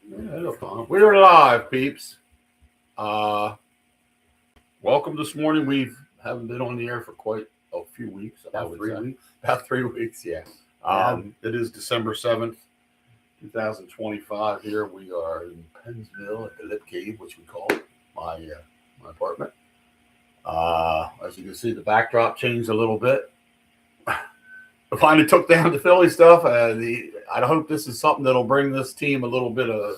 Yeah, it'll fun. We're live, peeps. Uh, welcome this morning. We haven't been on the air for quite a few weeks. I About would 3 weeks. About 3 weeks. Yeah. It is December 7th, 2025. Here we are in Pennsville at the Lip Cave, which we call it, my apartment. As you can see, the backdrop changed a little bit. I finally took down the Philly stuff. I hope this is something that'll bring this team a little bit of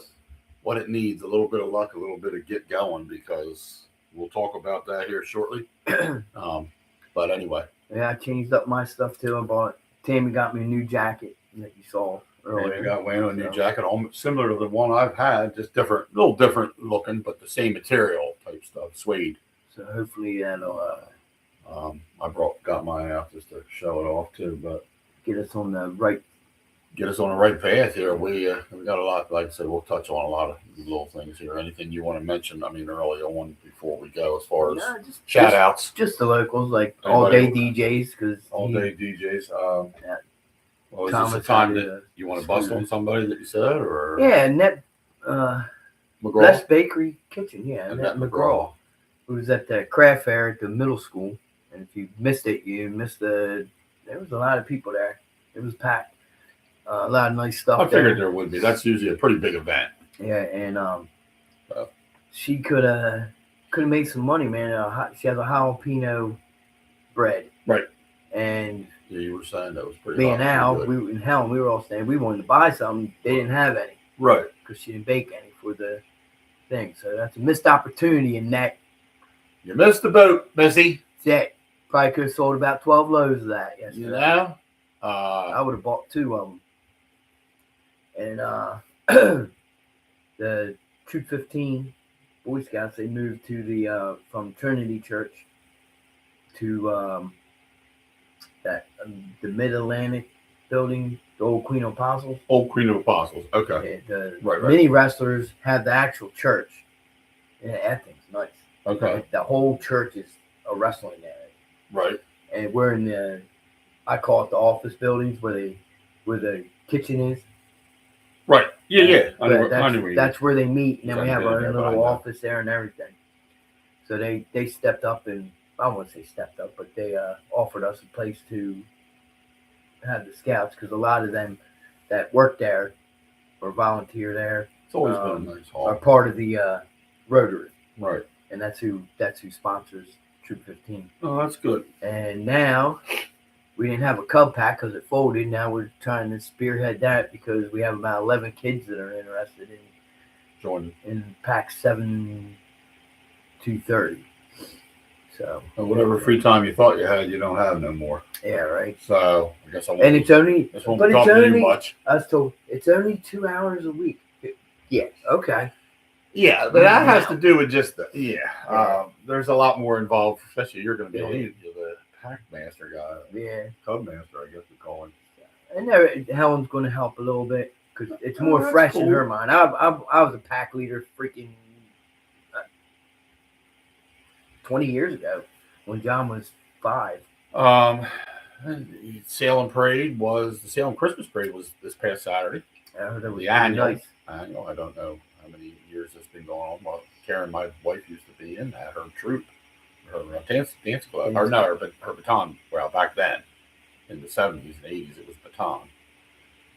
what it needs, a little bit of luck, a little bit of get going, because we'll talk about that here shortly. But anyway. Yeah, I changed up my stuff too. I bought, Tammy got me a new jacket that you saw earlier. You got Wayno a new jacket, almost similar to the one I've had, just different, a little different looking, but the same material type stuff, suede. So hopefully that'll I got mine out just to show it off too, but get us on the right path here. We got a lot, like I said, we'll touch on a lot of little things here. Anything you want to mention? I mean, early on before we go, as far as shout outs, just the locals, like all day DJs, because all day DJs. Well, is Thomas this the time that you want to bust on somebody that you said, or Net McGraw? Best Bakery Kitchen, Net McGraw, who was at the craft fair at the middle school, and if you missed it, you missed there was a lot of people there. It was packed. A lot of nice stuff. I figured there would be. That's usually a pretty big event. Yeah, and she could have made some money, man. She has a jalapeno bread, right? And yeah, you were saying that was pretty. Being Al, we were in hell, and we were all saying we wanted to buy something. They didn't have any, right? Because she didn't bake any for the thing. So that's a missed opportunity in that. You missed the boat, Missy. That probably could have sold about 12 loaves of that yesterday. You know, I would have bought 2 of them. And the Troop 15 Boy Scouts, they moved to the from Trinity Church to the Mid-Atlantic building, the old Queen of Apostles. Old Queen of Apostles. Okay. Right. Mini wrestlers have the actual church. Yeah, that thing's nice. Okay. Like the whole church is a wrestling area. Right. And we're in the, I call it the office buildings where the kitchen is. Right. Yeah. That's where they meet, and then we have our own little office there and everything. So they stepped up, and I wouldn't say stepped up, but they offered us a place to have the scouts, because a lot of them that work there or volunteer there. It's always been a nice hall. Are part of the Rotary. Right. And that's who sponsors Troop 15. Oh, that's good. And now we didn't have a Cub pack because it folded. Now we're trying to spearhead that because we have about 11 kids that are interested in joining in pack 7 to 30. So whatever free time you thought you had, you don't have no more. Yeah, right. So I guess I won't. And it's only, this won't be talking too much. I was told it's only 2 hours a week. Yeah. Okay. Yeah, but that has to do with just there's a lot more involved, especially you're going to be the pack master guy. Yeah. Cub master, I guess we call him. And Helen's going to help a little bit because it's more fresh in her mind. I was a pack leader freaking 20 years ago when John was 5. Salem Christmas parade was this past Saturday. The annual. I don't know how many years it's been going on. Well, Karen, my wife, used to be in that, her troop, her dance club, or no, her baton. Well, back then, in the 70s and 80s, it was baton.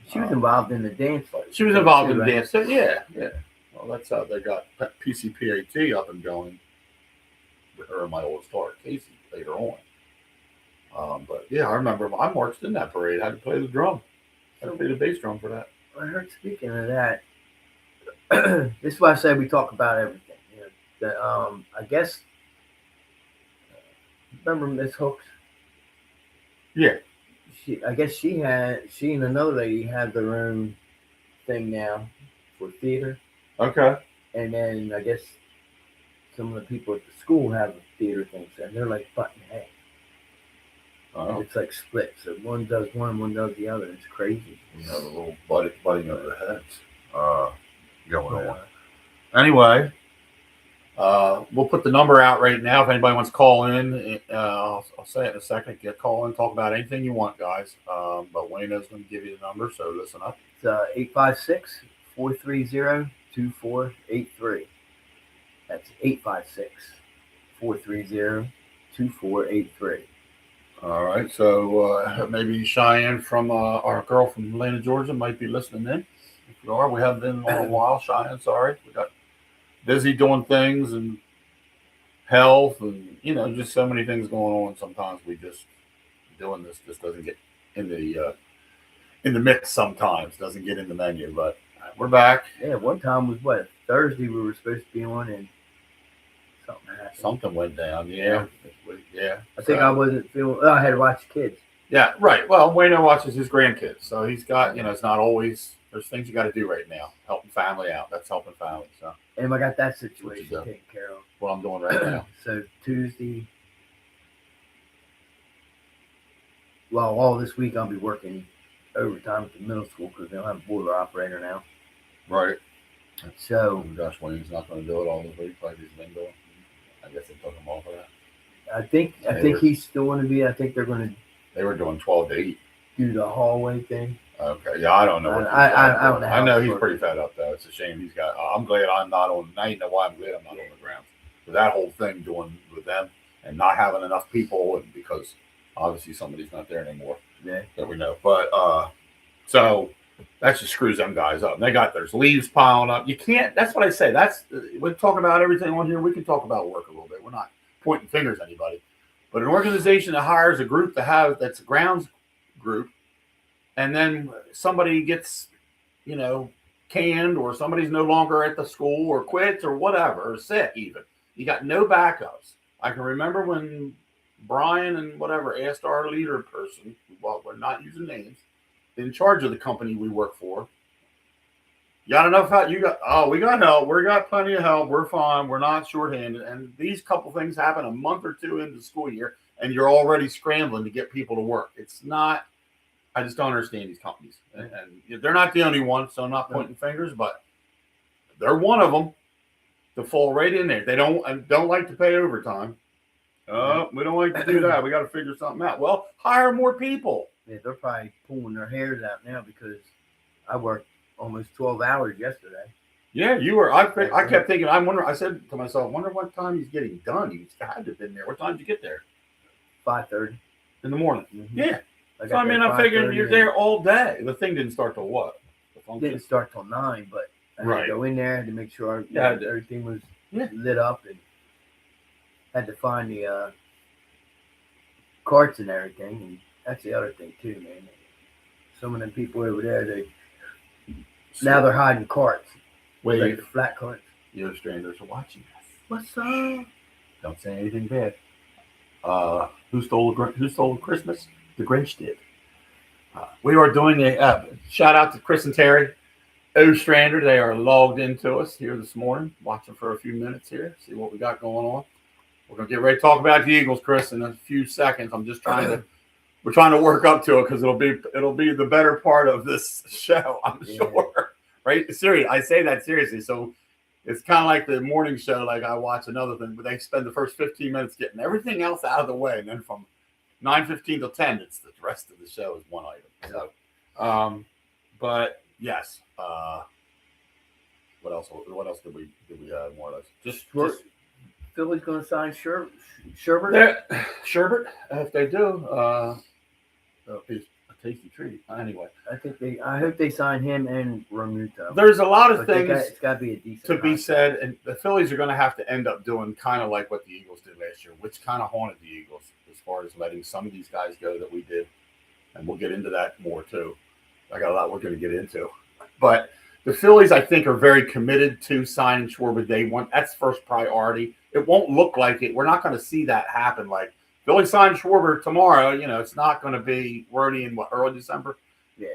She was involved in the dance. She was involved in the dance. So, yeah. Well, that's how they got PCPAT up and going with her and my old star, Casey, later on. But yeah, I remember I marched in that parade. I had to play the drum. I had to play the bass drum for that. I heard, speaking of that, this is why I say we talk about everything. You know, I guess, remember Miss Hooks? Yeah. I guess she and another lady have their own thing now for theater. Okay. And then I guess some of the people at the school have a theater thing, so they're like button heads. Oh. It's like split, so one does one does the other. It's crazy. You know, the little butting of the heads going on. Anyway, we'll put the number out right now if anybody wants to call in. I'll say it in a second. Call in, talk about anything you want, guys. But Wayno's going to give you the number, so listen up. It's 856-430-3676. 856-430-2483. That's 856-430-2483. All right. So maybe Cheyenne from our girl from Atlanta, Georgia, might be listening in. If you are, we haven't been on a while. Cheyenne, sorry, we got busy doing things and health, and just so many things going on. Sometimes we just doing this just doesn't get in the mix. Sometimes doesn't get in the menu, but we're back. Yeah, one time was Thursday we were supposed to be on, and something happened. Something went down. Yeah. I think I wasn't feeling. I had to watch the kids. Yeah, right. Well, Wayno watches his grandkids, so he's got it's not always. There's things you got to do right now, helping family out. That's helping family. So. And I got that situation taken care of. What I'm doing right now. So Tuesday. Well, all this week I'll be working overtime at the middle school because they'll have a boiler operator now. Right. So Josh Wayne's not going to do it all this week like he's been doing. I guess they took him off of that. I think he's still going to be. I think they're going to. They were doing 12 to 8. Do the hallway thing. Okay. Yeah, I don't know. I don't know. I know he's pretty fed up though. It's a shame he's got. I'm glad I'm not on. Now you know why I'm glad I'm not on the ground. But that whole thing doing with them and not having enough people, and because obviously somebody's not there anymore. Yeah. That we know. But so that just screws them guys up. And there's leaves piling up. You can't. That's what I say. We're talking about everything on here. We can talk about work a little bit. We're not pointing fingers at anybody. But an organization that hires a group that's a grounds group, and then somebody gets, canned, or somebody's no longer at the school, or quits, or whatever, or sick even. You got no backups. I can remember when Brian and whatever asked our leader person, well, we're not using names, in charge of the company we work for, you got enough help? We got help. We got plenty of help. We're fine. We're not shorthanded. And these couple things happen a month or two into the school year, and you're already scrambling to get people to work. It's not. I just don't understand these companies, and they're not the only one. So I'm not pointing fingers, but they're one of them to fall right in there. They don't like to pay overtime. We don't like to do that. We got to figure something out. Well, hire more people. Yeah, they're probably pulling their hairs out now because I worked almost 12 hours yesterday. Yeah, you were. I kept thinking. I said to myself, "Wonder what time he's getting done." He's had to have been there. What time did you get there? 5:30 in the morning. Mm-hmm. Yeah. So I figured you're there all day. The thing didn't start till what? It didn't start till 9, but I had to go in there to make sure everything was lit up, and had to find the carts and everything. And that's the other thing too, man. Some of them people over there, now they're hiding carts. Wait, like the flat carts. Your strangers are watching us. What's up? Don't say anything bad. Who stole Christmas? The Grinch did. We are doing a shout out to Chris and Terry Ostrander. They are logged into us here this morning, watching for a few minutes here, see what we got going on. We're gonna get ready to talk about the Eagles, Chris, in a few seconds. I'm just we're trying to work up to it because it'll be the better part of this show, I'm sure. Right? Seriously, I say that seriously. So it's kind of like the morning show, like I watch another thing, but they spend the first 15 minutes getting everything else out of the way, and then from 9:15 to 10, it's the rest of the show is one item. So, but yes. What else? What else did we have more or less? Just Philly's going to sign Sherbert. Sherbert, if they do, it's a tasty treat. Anyway, I hope they sign him and Romuto. There's a lot of things it's got to be a decent to be said, and the Phillies are going to have to end up doing kind of like what the Eagles did last year, which kind of haunted the Eagles as far as letting some of these guys go that we did, and we'll get into that more too. I got a lot we're going to get into, but the Phillies, I think, are very committed to signing Schwarber. That's first priority. It won't look like it. We're not going to see that happen. Like Philly signed Schwarber tomorrow. It's not going to be Rooney in early December. Yeah,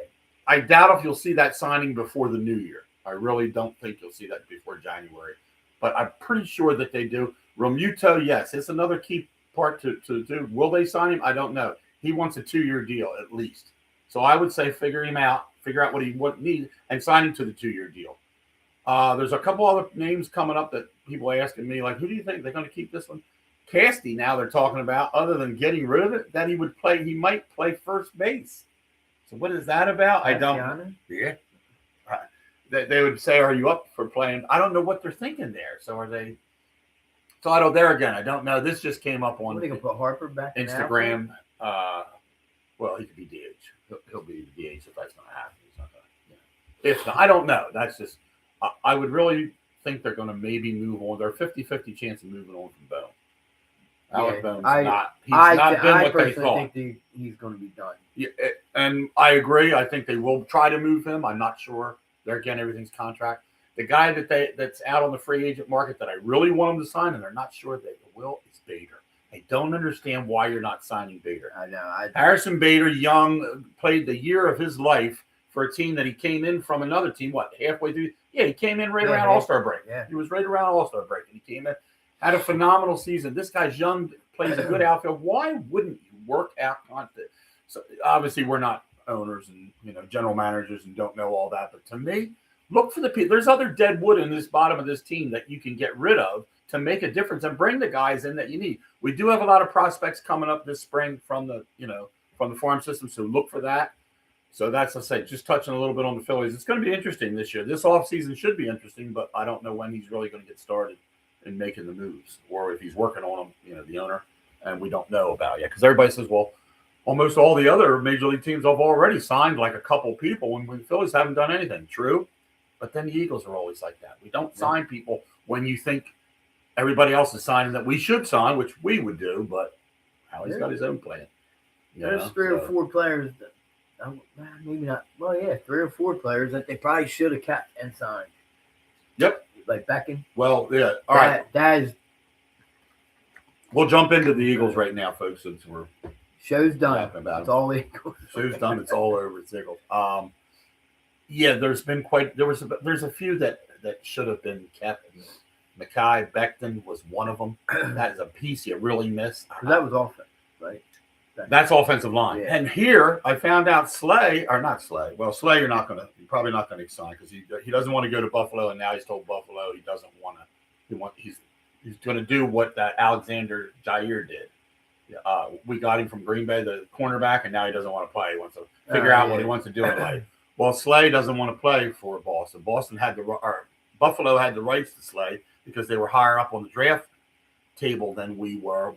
I doubt if you'll see that signing before the new year. I really don't think you'll see that before January. But I'm pretty sure that they do. Romuto, yes, it's another key part to do. Will they sign him? I don't know. He wants a 2-year deal at least. So I would say figure out what he needs, and sign him to the 2-year deal. There's a couple other names coming up that people are asking me, like, who do you think they're going to keep this one? Casty, now they're talking about, other than getting rid of it, that he might play first base. So what is that about? I don't. Yeah. they would say, "Are you up for playing?" I don't know what they're thinking there. So are they? So I don't. There again, I don't know. This just came up on What are they gonna put Harper back in Instagram. Well, he could be DH. He'll be DH if that's going to happen. He's not going to. If not, I don't know. That's just. I would really think they're going to maybe move on. They're 50-50 chance of moving on from Bone. Alec Bone's not. He's not been what they thought. I think he's going to be done. Yeah, and I agree. I think they will try to move him. I'm not sure. They're again, everything's contract. The guy that's out on the free agent market that I really want them to sign, and they're not sure they will, is Bader. I don't understand why you're not signing Bader. I know. Harrison Bader, young, played the year of his life for a team that he came in from another team. What, halfway through? Yeah, he came in around All-Star break. Yeah. He was right around All-Star break, and he came in, had a phenomenal season. This guy's young, plays a good outfield. Why wouldn't you work out content? So obviously, we're not owners and general managers and don't know all that. But to me, look for the people. There's other dead wood in this bottom of this team that you can get rid of to make a difference and bring the guys in that you need. We do have a lot of prospects coming up this spring from the farm system, so look for that. So that's, let's say, just touching a little bit on the Phillies. It's going to be interesting this year. This offseason should be interesting, but I don't know when he's really going to get started in making the moves or if he's working on them, the owner, and we don't know about yet. Because everybody says, well, almost all the other major league teams have already signed like a couple people, and the Phillies haven't done anything. True, but then the Eagles are always like that. We don't sign people when you think everybody else is signing that we should sign, which we would do, but Howie's got his own plan. There's three or four players that maybe not. Well, yeah, 3 or 4 players that they probably should have kept and signed. Yep. Like Beckham. Well, yeah. All right. That is. We'll jump into the Eagles right now, folks, since we're show's done. About it's all Eagles. Show's done. It's all over. It's Eagles. Yeah, there's been there's a few that should have been kept. Mekhi Becton was one of them. That is a piece you really missed. That was offense, right? That's offensive line. Yeah. And here I found out Slay. Well, Slay, you're probably not going to sign because he doesn't want to go to Buffalo, and now he's told Buffalo he doesn't want to. He's going to do what that Alexander Jair did. We got him from Green Bay, the cornerback, and now he doesn't want to play. He wants to figure out what he wants to do in life. Well, Slay doesn't want to play for Boston. Buffalo had the rights to Slay because they were higher up on the draft table than we were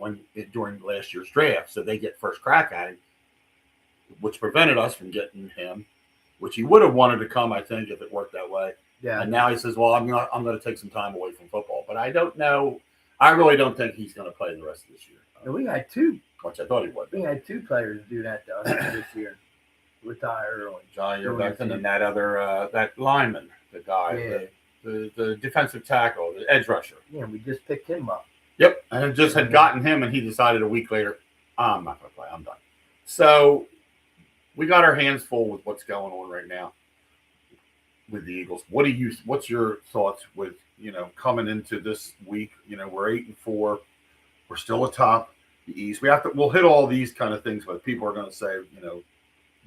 during last year's draft. So they get first crack at him, which prevented us from getting him, which he would have wanted to come, I think, if it worked that way. Yeah. And now he says, well, I'm going to take some time away from football. But I don't know. I really don't think he's going to play the rest of this year. And we had 2. Which I thought he would. We had 2 players do that to us this year. Retire early. Jair Becton and that other that lineman, the guy, Yeah. the defensive tackle, the edge rusher. Yeah, we just picked him up. Yep, and just had gotten him, and he decided a week later, I'm not going to play. I'm done. So we got our hands full with what's going on right now with the Eagles. What's your thoughts with coming into this week? We're 8-4. We're still atop the East. We'll hit all these kind of things, but people are going to say,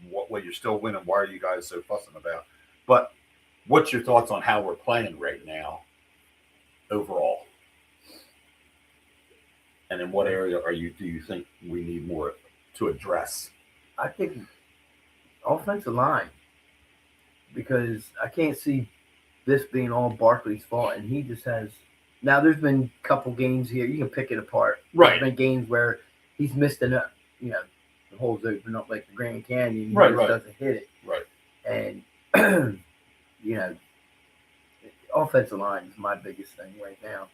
what way you're still winning? Why are you guys so fussing about? But what's your thoughts on how we're playing right now overall? And in what area do you think we need more to address? I think offensive line, because I can't see this being all Barkley's fault, and he just has. Now there's been a couple games here you can pick it apart. Right. There's been games where he's missed enough. The holes open up like the Grand Canyon. He right. just doesn't hit it. Right. And offensive line is my biggest thing right now.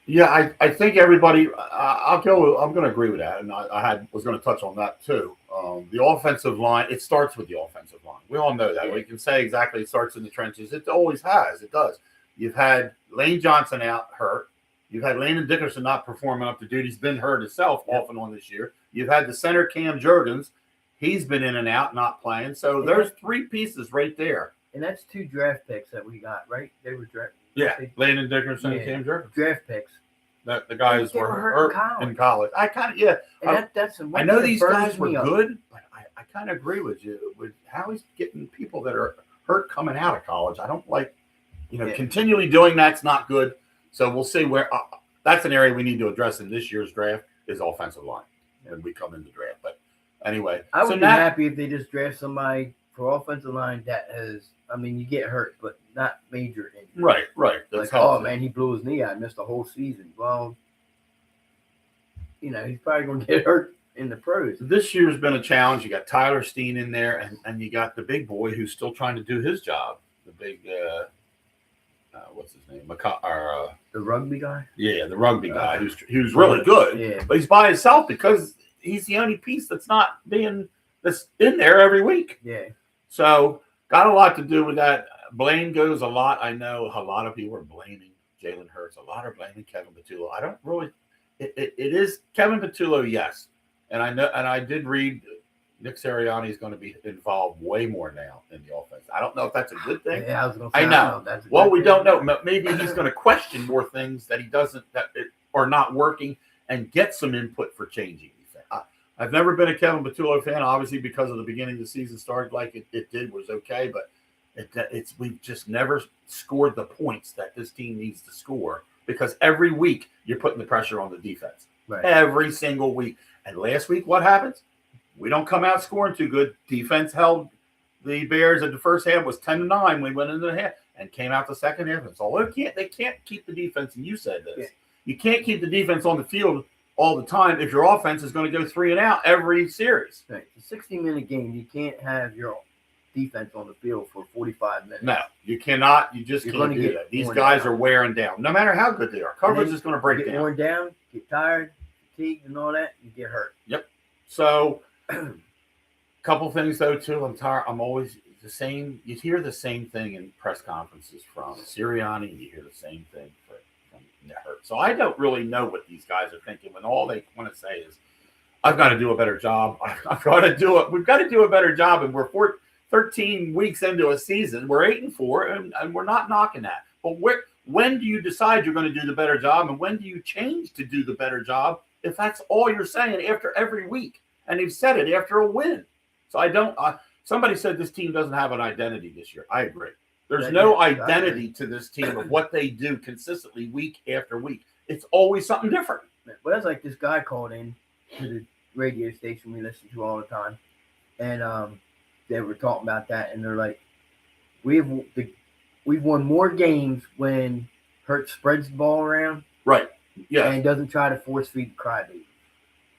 Yeah, I think everybody. I'm going to agree with that, and I was going to touch on that too. The offensive line. It starts with the offensive line. We all know that. Yeah. We can say exactly. It starts in the trenches. It always has. It does. You've had Lane Johnson out hurt. You've had Landon Dickerson not performing up to duty. He's been hurt himself off and on this year. You've had the center Cam Jurgens. He's been in and out, not playing. So there's 3 pieces right there. And that's 2 draft picks that we got, right? They were draft. Yeah, Landon Dickerson and Cam Jurgens. Draft picks. The guys were hurt in college. I kind of I know these guys were good, but I kind of agree with you with how he's getting people that are hurt coming out of college. I don't like, continually doing that's not good. So we'll see where that's an area we need to address in this year's draft is offensive line when we come into draft. But anyway, I would be happy if they just draft somebody for offensive line that has, I mean, you get hurt, but not major injury. Right. That's like, helpful. oh man, he blew his knee out, missed the whole season. Well, he's probably going to get hurt in the pros. This year's been a challenge. You got Tyler Steen in there, and you got the big boy who's still trying to do his job. The big, what's his name? The rugby guy? Yeah, the rugby guy who's really good. Yeah. But he's by himself because he's the only piece that's in there every week. Yeah. So got a lot to do with that. Blame goes a lot. I know a lot of people are blaming Jalen Hurts. A lot are blaming Kevin Patullo. I don't really. It is Kevin Patullo, yes, and I know, and I did read Nick Sirianni is going to be involved way more now in the offense. I don't know if that's a good thing. Yeah, I was going to say. I know. Well, we don't know. Maybe he's going to question more things that he doesn't are not working and get some input for changing. I've never been a Kevin Patullo fan, obviously, because of the beginning of the season started like it did was okay, but we've just never scored the points that this team needs to score because every week you're putting the pressure on the defense. Right. Every single week. And last week, what happens? We don't come out scoring too good. Defense held the Bears at the first half was 10-9 when we went into the half and came out the second half. And so they can't keep the defense, and you said this. Yeah. You can't keep the defense on the field all the time if your offense is going to go 3 and out every series. Right. It's a 60-minute game. You can't have your defense on the field for 45 minutes. No, you cannot. You just can't do that. These guys are wearing down. No matter how good they are. Coverage is going to break down. Get worn down, get tired, fatigued, and all that, you get hurt. Yep. So, couple things, though, too. I'm tired. I'm always the same. You hear the same thing in press conferences from Sirianni. You hear the same thing from Hurts. So I don't really know what these guys are thinking when all they want to say is, I've got to do a better job. I've got to do it. We've got to do a better job. And we're 13 weeks into a season. We're 8-4, and we're not knocking that. But when do you decide you're going to do the better job, and when do you change to do the better job if that's all you're saying after every week? And they've said it after a win. So I don't somebody said this team doesn't have an identity this year. I agree. There's no identity to this team of what they do consistently week after week. It's always something different. But that's like this guy called in to the radio station we listen to all the time. And they were talking about that, and they're like, we've won more games when Hurts spreads the ball around. Right. Yeah. And doesn't try to force feed the crybaby.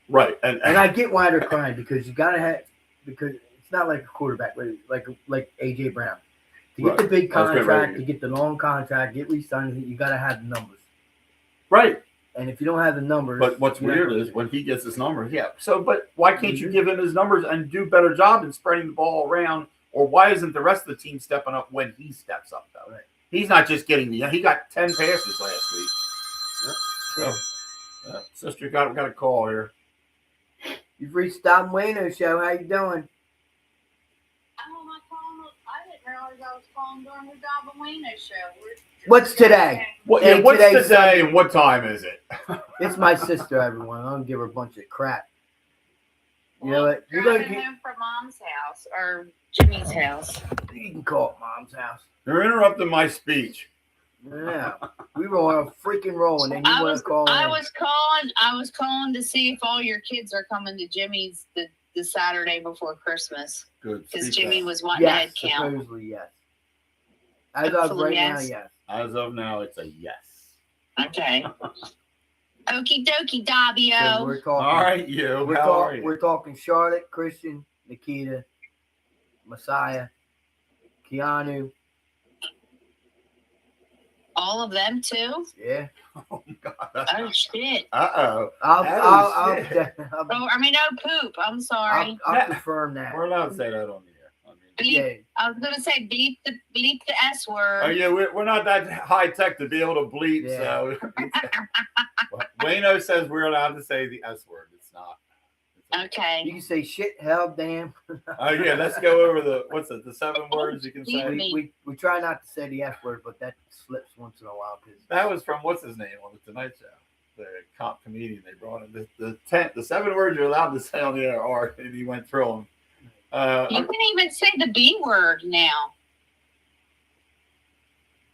Right. And I get why they're crying because you gotta have because it's not like a quarterback, but like AJ Brown. To get the big contract, to get the long contract, get re-signed, you gotta have the numbers. Right. And if you don't have the numbers, but what's weird is when he gets his numbers, yeah. So, but why can't you give him his numbers and do a better job in spreading the ball around? Or why isn't the rest of the team stepping up when he steps up, though? Right. He's not just getting he got 10 passes last week. Yep. So, sister got a call here. You've reached Dob And Wayno Show. How you doing? I didn't realize I was calling during the Dob And Wayno Show. What's today? What's today and what time is it? It's my sister, everyone. I don't give her a bunch of crap. You know what? You're going home from Mom's house or Jimmy's house. You can call it Mom's house. You're interrupting my speech. Yeah, we were on a freaking roll, and then you want to call. I was calling to see if all your kids are coming to Jimmy's the Saturday before Christmas. Good. Because Jimmy was wanting a head count. Supposedly, yes. As of right now, yes. As of now, it's a yes. Okay. Okie dokie, Dobbio. So we're talking. All right, you. How are you? We're talking Charlotte, Christian, Nikita, Messiah, Keanu. All of them too? Yeah. Oh God. Oh shit. Uh-oh. Poop. I'm sorry. I'll confirm that. We're allowed to say that on the air. I was gonna say bleep the S word. Oh yeah, we're not that high tech to be able to bleep. Yeah. So Wayno says we're allowed to say the S word. It's not. Okay. You can say shit, hell, damn. Oh yeah, let's go over the 7 words you can say. We try not to say the F word, but that slips once in a while. That was from what's his name on the Tonight Show, the cop comedian they brought in. The 7 words you're allowed to say on the air are, and he went through them. You can even say the B word now.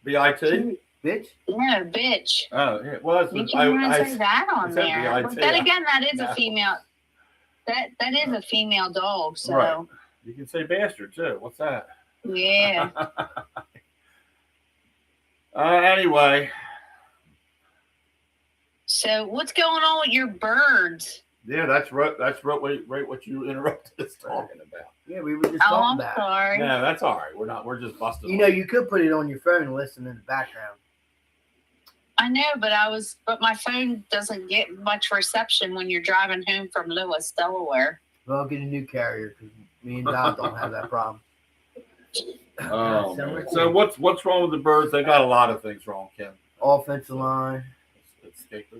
B-I-T? Bitch? Yeah, bitch. Oh yeah. Well, that's you can say that on there. B-I-T. But then again, that is a female. That is a female dog. So. Right. You can say bastard too. What's that? Yeah. Anyway. So what's going on with your birds? Yeah, that's right. That's right what you interrupted us talking about. Yeah, we were just Oh, talking I'm about. sorry. No, that's all right. We're just busting. You know, you could put it on your phone and listen in the background. I know, but my phone doesn't get much reception when you're driving home from Lewis, Delaware. Well, I'll get a new carrier because me and Dob don't have that problem. Oh, man. So what's wrong with the birds? They got a lot of things wrong, Kim. Offensive line.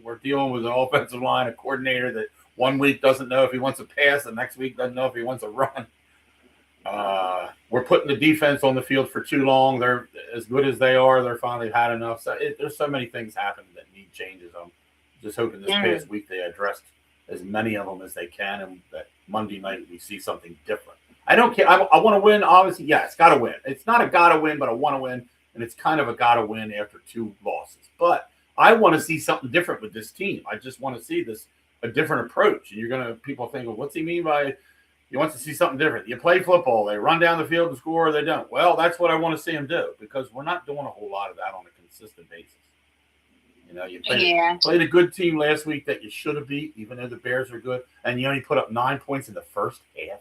We're dealing with an offensive line, a coordinator that 1 week doesn't know if he wants to pass, the next week doesn't know if he wants to run. We're putting the defense on the field for too long. They're as good as they are. They're finally had enough. So there's so many things happening that need changes. I'm just hoping this past week they addressed as many of them as they can, and that Monday night we see something different. I don't care. I want to win. Obviously, yeah, it's got to win. It's not a got to win, but I want to win, and it's kind of a got to win after 2 losses. But I want to see something different with this team. I just want to see a different approach. And people think, well, what's he mean by he wants to see something different? You play football, they run down the field and score, or they don't. Well, that's what I want to see him do because we're not doing a whole lot of that on a consistent basis. You know, you played a good team last week that you should have beat, even though the Bears are good, and you only put up 9 points in the first half.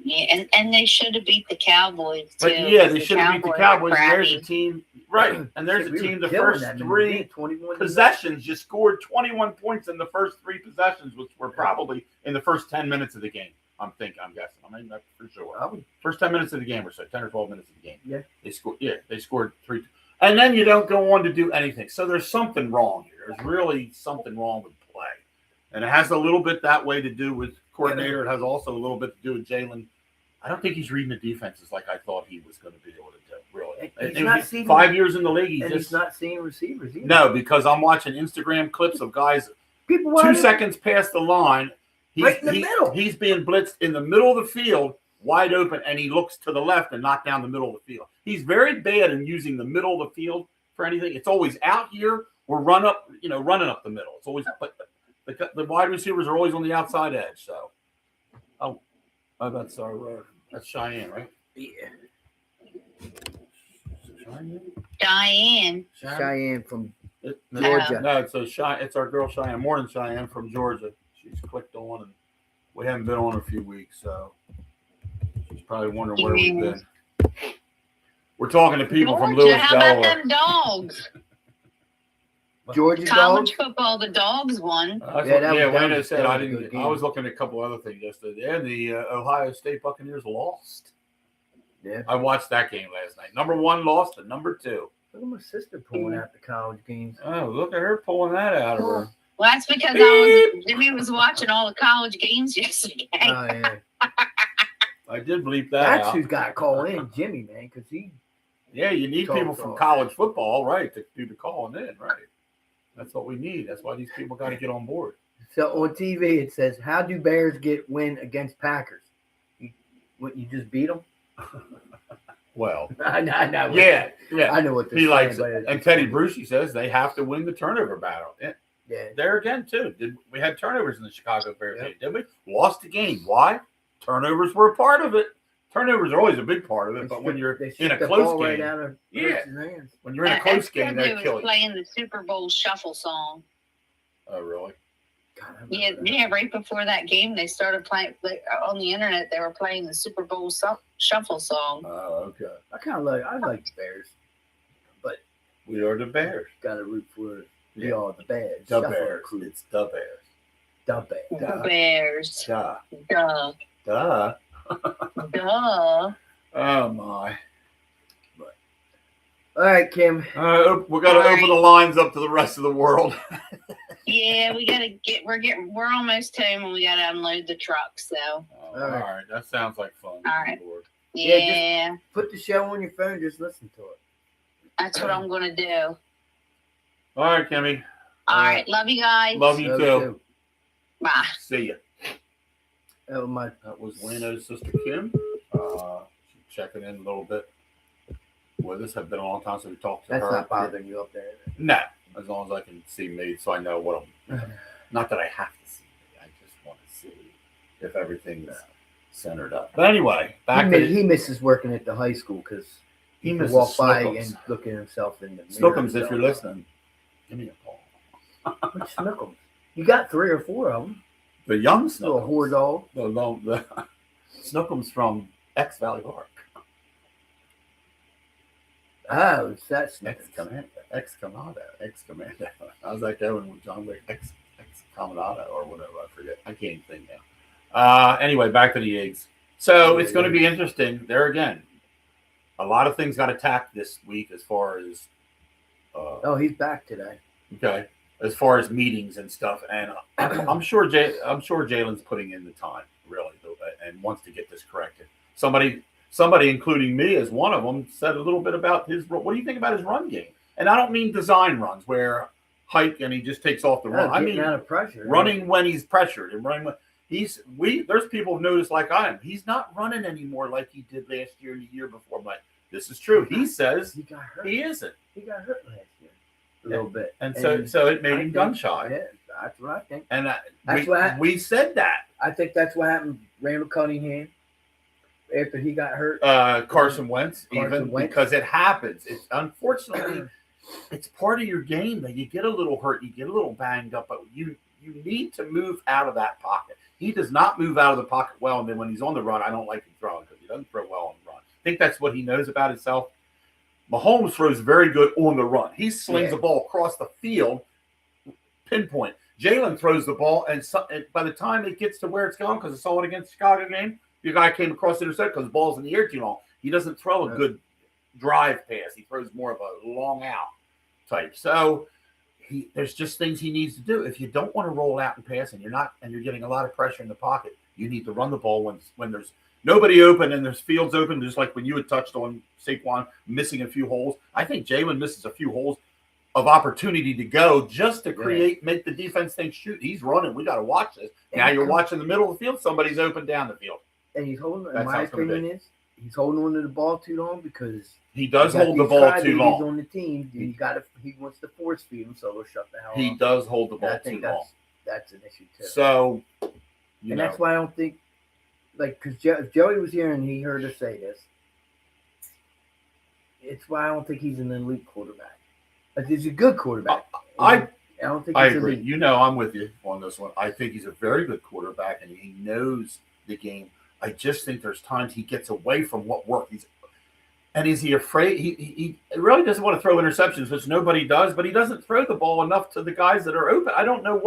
Yeah, and they should have beat the Cowboys too. But yeah, they should have beat the Cowboys. And there's a team, right? And there's a team. The first 3 possessions, you scored 21 points in the first 3 possessions, which were probably in the first 10 minutes of the game. I'm guessing. I mean, that's for sure. First 10 minutes of the game or so, 10 or 12 minutes of the game. Yeah, they scored 3, and then you don't go on to do anything. So there's something wrong here. There's really something wrong with play, and it has a little bit that way to do with coordinator. It has also a little bit to do with Jalen. I don't think he's reading the defenses like I thought he was going to be able to do. Really, he's not seeing 5 years in the league. He's not seeing receivers either. No, because I'm watching Instagram clips of guys 2 seconds past the line. Right in the middle. He's being blitzed in the middle of the field, wide open, and he looks to the left and knock down the middle of the field. He's very bad in using the middle of the field for anything. It's always out here or running up the middle. It's always, but the wide receivers are always on the outside edge. So, that's Cheyenne, right? Yeah. Cheyenne from Georgia. No, it's our girl Cheyenne, Morning Cheyenne from Georgia. She's clicked on, and we haven't been on in a few weeks, so she's probably wondering where we've been. We're talking to people from Lewis, how Delaware. about them dogs? Georgia College dogs? football, the dogs won. Wayno said I didn't. I was looking at a couple other things yesterday. And the Ohio State Buccaneers lost. Yeah, I watched that game last night. Number 1 lost to number 2. Look at my sister pulling out the college games. Oh, look at her pulling that out of her. Well, that's because Jimmy was watching all the college games yesterday. Oh, yeah. I did bleep that out. That's who's got to call in, Jimmy, man, because he. Yeah, you need people from college football, right, to do the calling in, right? That's what we need. That's why these people got to get on board. So on TV it says, "How do Bears win against Packers? You just beat them?" Well, I know. Yeah. I know what he likes it. And Teddy Bruschi says they have to win the turnover battle. Yeah. There again, too. We had turnovers in the Chicago Bears game, did we? Lost the game. Why? Turnovers were a part of it. Turnovers are always a big part of it, but when you're in a close game, when you're in a close game, they kill you. Playing the Super Bowl shuffle song. Oh, really? God, yeah. Right before that game, they started playing on the internet. They were playing the Super Bowl shuffle song. Oh, okay. I like the Bears, but we are the Bears. Got to root for it. We are the Bears. The Bears. It's the Bears. The Bears. The Bears. Duh. Duh. Oh my. All right, Kim. We got to open the lines up to the rest of the world. Yeah, we gotta we're almost home and we gotta unload the truck. So. All right, that sounds like fun. All right. Yeah. Just put the show on your phone. Just listen to it. That's what I'm gonna do. All right, Kimmy. All right. Love you guys. Love you too. Bye. See ya. That was Wayno's sister Kim. She's checking in a little bit with us. Have been a long time since we talked to her. That's not bothering you up there. No, as long as I can see me, so I know what I'm. Not that I have to see me. I just want to see if everything's centered up. But anyway, he misses working at the high school because he can walk by and look at himself in the mirror. Snookums, if you're listening, give me a call. Which Snookums? You got 3 or 4 of them. The young Snookums. Little whore dog. The Snookums from X Valley Park. Oh, that's Ex Commando. How's that going with John Wick? Ex Commando or whatever. I forget. I can't think now. Anyway, back to the eggs. So it's going to be interesting. There again, a lot of things got attacked this week as far as. He's back today. Okay, as far as meetings and stuff, and I'm sure Jalen's putting in the time, really, and wants to get this corrected. Somebody, including me, as one of them, said a little bit about his. What do you think about his run game? And I don't mean design runs where hike and he just takes off the run. I mean out of pressure, running when he's pressured and running when there's people who've noticed like I am. He's not running anymore like he did last year and the year before. But this is true. He says he got hurt. He isn't. He got hurt last year a little bit, and so it made him gun shy. Yeah, that's what I think. And we said that. I think that's what happened. Randall Cunningham. After he got hurt, Carson Wentz, because it happens. It's unfortunately, it's part of your game that you get a little hurt, you get a little banged up, but you need to move out of that pocket. He does not move out of the pocket well, and then when he's on the run, I don't like him throwing because he doesn't throw well on the run. I think that's what he knows about himself. Mahomes throws very good on the run. He slings the ball across the field, pinpoint. Jalen throws the ball, and by the time it gets to where it's going, because I saw it against the Chicago game, the guy came across the intercept because the ball's in the air too long. He doesn't throw a good drive pass. He throws more of a long out type. So there's just things he needs to do. If you don't want to roll out and pass and you're getting a lot of pressure in the pocket, you need to run the ball when there's nobody open and there's fields open, just like when you had touched on Saquon missing a few holes. I think Jalen misses a few holes of opportunity to go just to make the defense think, shoot, he's running. We got to watch this. Now you're watching the middle of the field. Somebody's open down the field. And he's holding. In my opinion, he's holding on to the ball too long because he does hold the ball too long. He's on the team. He wants to force feed him, so he'll shut the hell up. He does hold the ball too long. That's an issue too. So, that's why I don't think, because if Joey was here and he heard us say this, it's why I don't think he's an elite quarterback. Like, he's a good quarterback. I don't think he's agree. elite. I'm with you on this one. I think he's a very good quarterback and he knows the game. I just think there's times he gets away from what worked. Is he afraid? He really doesn't want to throw interceptions, which nobody does, but he doesn't throw the ball enough to the guys that are open. I don't know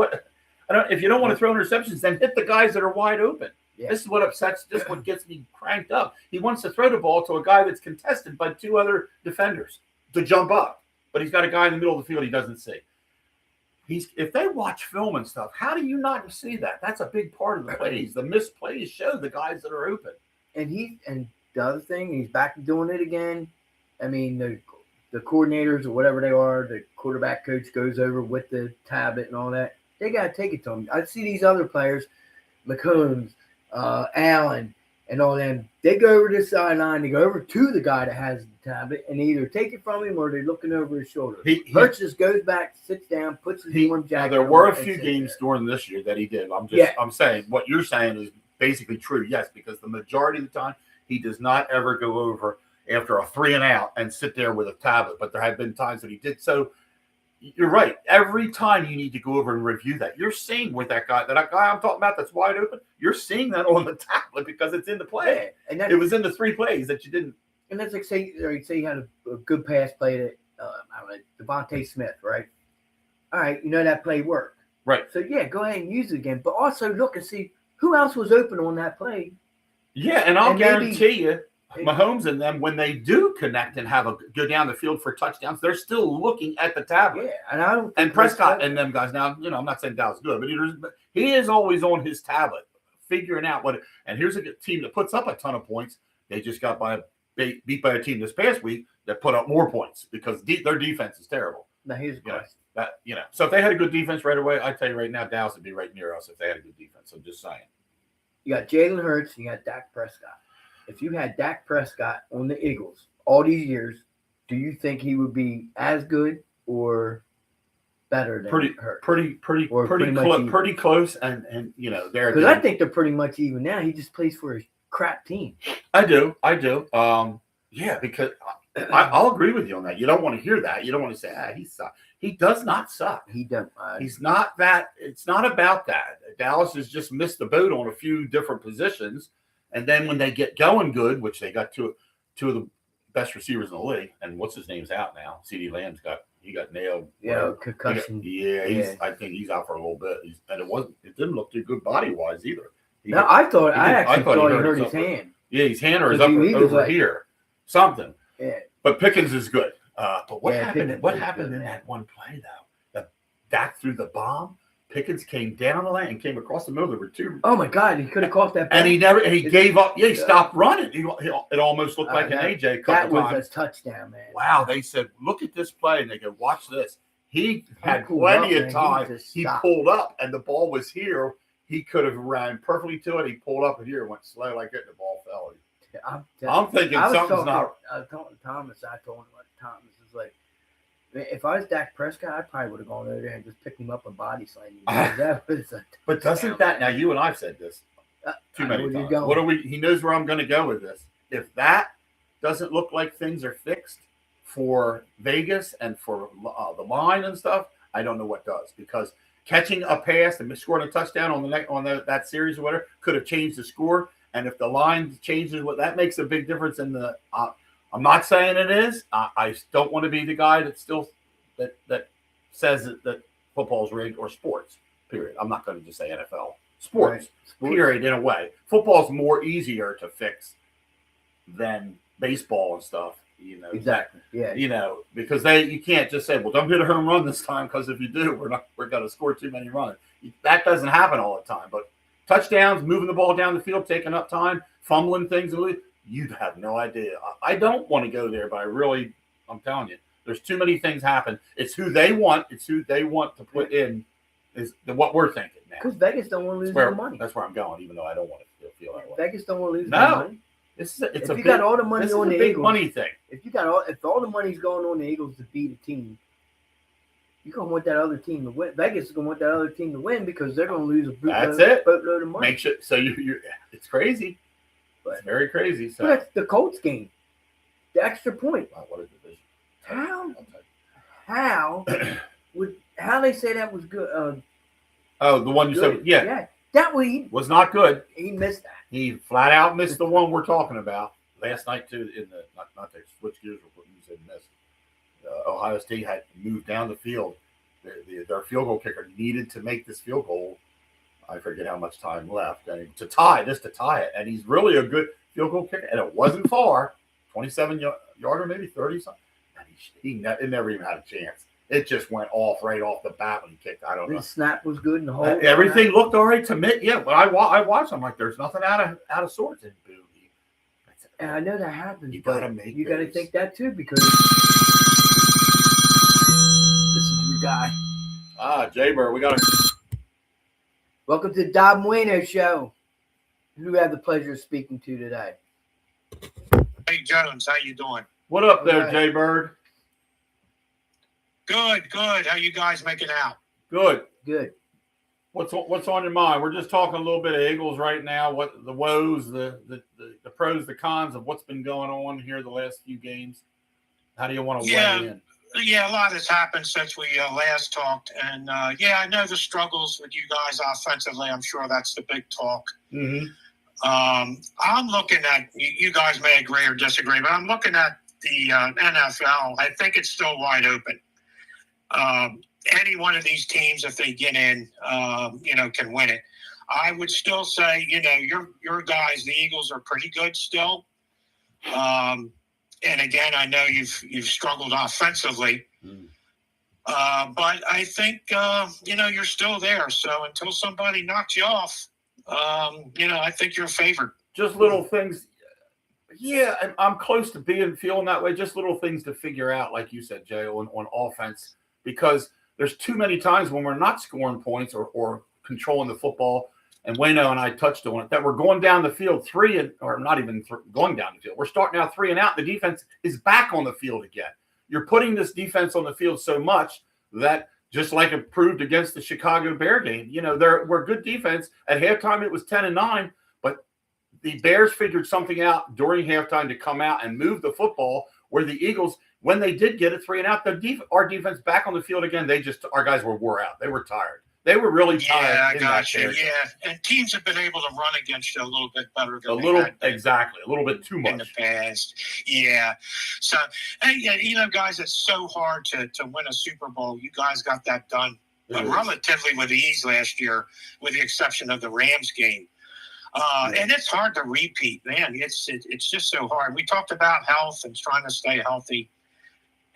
if you don't want to throw interceptions, then hit the guys that are wide open. Yeah. This is what upsets, this is what gets me cranked up. He wants to throw the ball to a guy that's contested by 2 other defenders to jump up, but he's got a guy in the middle of the field he doesn't see. If they watch film and stuff, how do you not see that? That's a big part of the plays. The missed plays show the guys that are open. And the other thing, he's back to doing it again. I mean, the coordinators or whatever they are, the quarterback coach goes over with the tablet and all that. They got to take it to him. I see these other players, McCombs, Allen, and all them. They go over to the sideline. They go over to the guy that has the tablet and either take it from him or they're looking over his shoulder. Hurts just goes back, sits down, puts his warm jacket on. There were a few games during this year that he did. I'm saying what you're saying is basically true. Yes, because the majority of the time he does not ever go over after a 3 and out and sit there with a tablet. But there have been times that he did. So you're right. Every time you need to go over and review that. You're seeing with that guy I'm talking about that's wide open. You're seeing that on the tablet because it's in the play. Yeah, and it was in the 3 plays that you didn't. And that's like say you had a good pass play to Devontae Smith, right? All right, that play worked. Right. So go ahead and use it again. But also look and see who else was open on that play. Yeah, and I'll guarantee you, Mahomes and them, when they do connect and go down the field for touchdowns, they're still looking at the tablet. Yeah, and Prescott and them guys. Now, I'm not saying Dallas is good, but he is always on his tablet, figuring out what. And here's a team that puts up a ton of points. They just got beat by a team this past week that put up more points because their defense is terrible. Now here's a question. So if they had a good defense right away, I tell you right now, Dallas would be right near us if they had a good defense. I'm just saying. You got Jalen Hurts, you got Dak Prescott. If you had Dak Prescott on the Eagles all these years, do you think he would be as good or better than Hurts? Pretty close, and there. Because I think they're pretty much even now. He just plays for crap team. I do. Yeah, because I'll agree with you on that. You don't want to hear that. You don't want to say, he sucks. He does not suck. He doesn't. He's not that. It's not about that. Dallas has just missed the boat on a few different positions, and then when they get going good, which they got two of the best receivers in the league, and what's his name's out now. CeeDee Lamb's got nailed. Yeah, concussion. I think he's out for a little bit. It didn't look too good body wise either. I actually thought he hurt his hand. Yeah, his hand or his over here, something. Yeah. But Pickens is good. But what happened? What happened in that one play though? Dak threw the bomb. Pickens came down the lane and came across the middle. There were two. Oh my God! He could have caught that ball. And he gave up. Yeah, he stopped running. It almost looked like an AJ. That was a touchdown, man. Wow! They said, "Look at this play," and they go, "Watch this." He had plenty of time. He pulled up, and the ball was here. He could have ran perfectly to it. He pulled up and here went slow like it. The ball fell. I'm thinking something's not. I told Thomas Thomas is like, if I was Dak Prescott, I probably would have gone over there and just picked him up and body slammed him. That was but doesn't that now? You and I've said this too many times. What are we? He knows where I'm going to go with this. If that doesn't look like things are fixed for Vegas and for the line and stuff, I don't know what does, because catching a pass and scoring a touchdown on that series or whatever could have changed the score. And if the line changes, that makes a big difference in the. I'm not saying it is. I don't want to be the guy that still that says that football's rigged or sports. Period. I'm not going to just say NFL. Sports. Period. In a way, football's more easier to fix than baseball and stuff. Exactly. Yeah. Because you can't just say, well, don't hit a home run this time, because if you do, we're going to score too many runs. That doesn't happen all the time. But touchdowns, moving the ball down the field, taking up time, fumbling things, you'd have no idea. I don't want to go there, but I'm telling you, there's too many things happen. It's who they want. It's who they want to put in is what we're thinking now. Because Vegas don't want to lose their money. That's where I'm going, even though I don't want to feel that way. Vegas don't want to lose their money. If you got all the money on the Eagles, money thing. If all the money's going on the Eagles to beat a team, you're gonna want that other team to win. Vegas is gonna want that other team to win because they're gonna lose a boatload of money. It's crazy. But it's very crazy. So that's the Colts game, the extra point. Wow, what a division! How they say that was good? The one you said, yeah. That was not good. He missed that. He flat out missed the one we're talking about last night too. In the not to switch gears, what you said missed. Ohio State had moved down the field. Their field goal kicker needed to make this field goal. I forget how much time left, and to tie it. And he's really a good field goal kicker, and it wasn't far, 27-yarder, maybe 30 something. And he never even had a chance. It just went right off the bat when he kicked. I don't know. The snap was good, and the whole everything looked all right to me. Yeah, but I watched. I'm like, there's nothing out of sorts. And boom. And I know that happens. You got to think that too, because this is your guy. Jaybird, we got to. Welcome to the Dob And Wayno Show. Who we have the pleasure of speaking to today? Hey Jones, how you doing? What up there, Jaybird? Good. How you guys making out? Good. What's on your mind? We're just talking a little bit of Eagles right now. What the woes, the pros, the cons of what's been going on here the last few games. How do you want to weigh in? Yeah, a lot has happened since we last talked, and I know the struggles with you guys offensively. I'm sure that's the big talk. Mm-hmm. I'm looking at, you guys may agree or disagree, but I'm looking at the NFL. I think it's still wide open. Any one of these teams, if they get in, can win it. I would still say, your guys, the Eagles, are pretty good still. And again, I know you've struggled offensively, but I think you're still there. So until somebody knocks you off, I think you're favored. Just little things. Yeah, I'm close to feeling that way. Just little things to figure out, like you said, Jay, on offense, because there's too many times when we're not scoring points or controlling the football. And Wayno and I touched on it, that we're going down the field going down the field. We're starting out 3 and out. The defense is back on the field again. You're putting this defense on the field so much that, just like it proved against the Chicago Bear game, we're good defense. At halftime, it was 10-9, but the Bears figured something out during halftime to come out and move the football, where the Eagles, when they did get a 3 and out, our defense back on the field again, our guys were wore out. They were tired. They were really tired. Yeah, I got you. Yeah, and teams have been able to run against you a little bit better than exactly, a little bit too much in the past. Yeah. So, hey, guys, it's so hard to win a Super Bowl. You guys got that done relatively with ease last year, with the exception of the Rams game. And it's hard to repeat, man. It's just so hard. We talked about health and trying to stay healthy.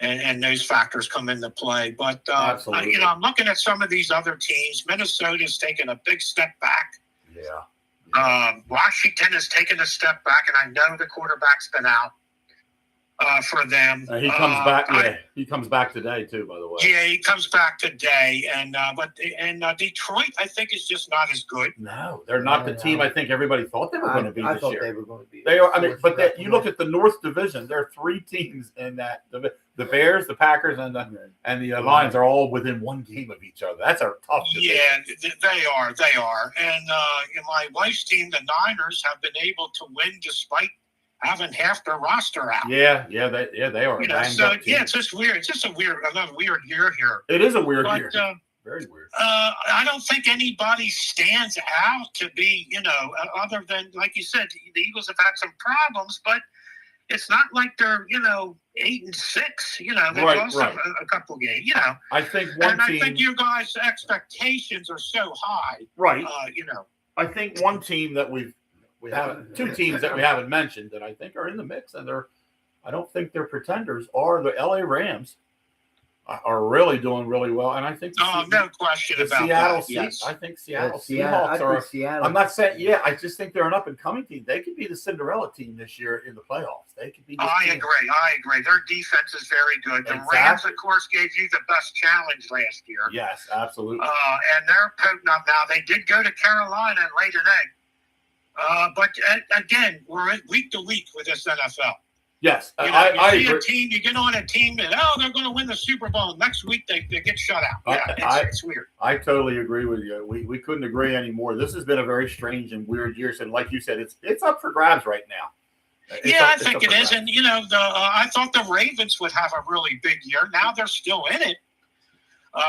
And those factors come into play. But, I'm looking at some of these other teams. Minnesota's taken a big step back. Yeah. Washington has taken a step back, and I know the quarterback's been out for them. He comes back. He comes back today, too, by the way. Yeah, he comes back today. And Detroit, I think, is just not as good. No, they're not the team I think everybody thought they were going to be this year. I thought they were going to be. They are. I mean, but you look at the North Division. There are 3 teams in that. The Bears, the Packers, and the Lions are all within 1 game of each other. That's a tough division. Yeah, they are. And my wife's team, the Niners, have been able to win despite having half their roster out. They are. It's just weird. It's just another weird year here. It is a weird year. Very weird. I don't think anybody stands out to be, other than, like you said, the Eagles have had some problems, but it's not like they're, 8-6. They've lost a couple games. I think I think you guys' expectations are so high. Right. I think one team that we haven't, 2 teams that we haven't mentioned that I think are in the mix, and I don't think they're pretenders, are the LA Rams. Are really doing really well, and I think no question about Seattle that. Yes. I think Seattle Seahawks are. Seattle. I'm not saying I just think they're an up and coming team. They could be the Cinderella team this year in the playoffs. They could be. I agree. Their defense is very good. The Rams, of course, gave you the best challenge last year. Yes, absolutely. And they're potent up now. They did go to Carolina and laid an egg. But again, we're week to week with this NFL. Yes, I see a team. You get on a team, and they're going to win the Super Bowl. Next week, they get shut out. It's weird. I totally agree with you. We couldn't agree anymore. This has been a very strange and weird year. And like you said, it's up for grabs right now. I think it is. And I thought the Ravens would have a really big year. Now they're still in it.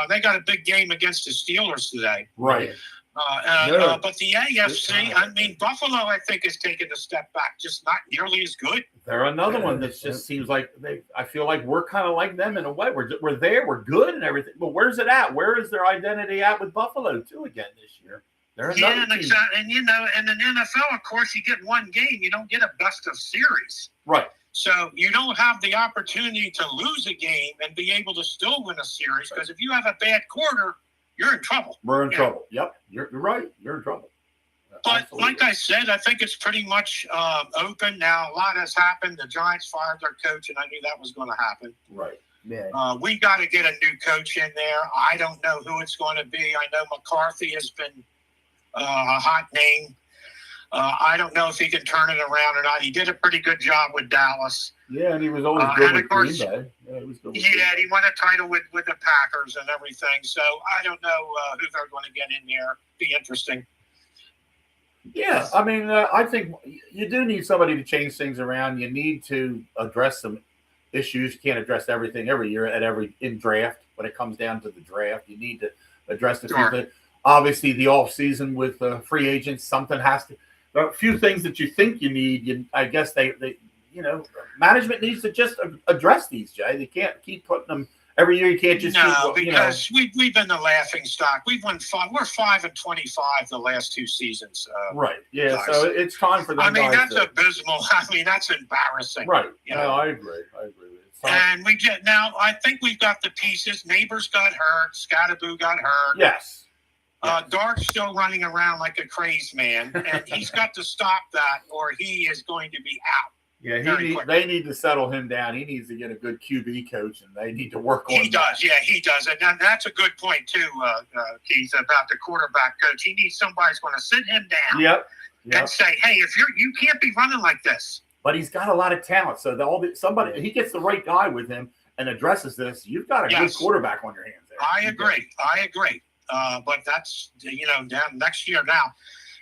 They got a big game against the Steelers today. Right. But the AFC, Buffalo, I think, has taken a step back, just not nearly as good. They're another one that just seems like I feel like we're kind of like them in a way. We're there, we're good and everything. But where's it at? Where is their identity at with Buffalo, too, again this year? They're another team. Exactly. And, in an NFL, of course, you get 1 game. You don't get a best of series. Right. So you don't have the opportunity to lose a game and be able to still win a series, because if you have a bad quarter, you're in trouble. We're in trouble. Yep. You're right. You're in trouble. But Absolutely. like I said, I think it's pretty much open now. A lot has happened. The Giants fired their coach, and I knew that was going to happen. Right. Yeah. We got to get a new coach in there. I don't know who it's going to be. I know McCarthy has been a hot name. I don't know if he can turn it around or not. He did a pretty good job with Dallas. Yeah, and he was always good with Green Bay. Yeah, and he won a title with the Packers and everything. So I don't know who they're going to get in there. Be interesting. Yeah, I think you do need somebody to change things around. You need to address some issues. You can't address everything every year in draft. When it comes down to the draft, you need to address the few things. Obviously, the off season with free agents, something has to. There are a few things that you think you need. I guess they management needs to just address these, Jay. They can't keep putting them every year. You can't just because we've been the laughing stock. We've won 5. We're 5-25 the last 2 seasons. Right. Yeah. Guys. So it's time for them. That's abysmal. That's embarrassing. Right. I agree. With it. And I think we've got the pieces. Neighbors got hurt. Scattaboo got hurt. Yes. Dart's still running around like a crazed man, and he's got to stop that, or he is going to be out. Yeah, they need to settle him down. He needs to get a good QB coach, and they need to work on that. He does. And that's a good point, too, Keith, about the quarterback coach. He needs somebody who's going to sit him down and say, hey, you can't be running like this. But he's got a lot of talent. So he gets the right guy with him and addresses this. You've got a good quarterback on your hands there. I agree. But that's, down next year now.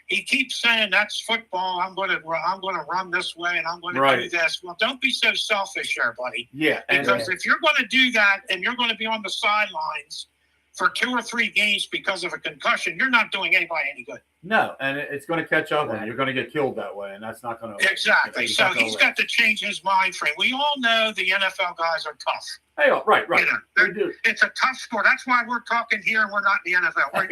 he keeps saying that's football. I'm going to run this way and I'm going to do this. Well, don't be so selfish there, buddy. Yeah. Because if you're going to do that and you're going to be on the sidelines for 2 or 3 games because of a concussion, you're not doing anybody any good. No, and it's going to catch up on you. You're going to get killed that way, and that's not going to. Exactly. So he's got to change his mind frame. We all know the NFL guys are tough. Hey, right. You know, it's a tough sport. That's why we're talking here and we're not in the NFL. We're,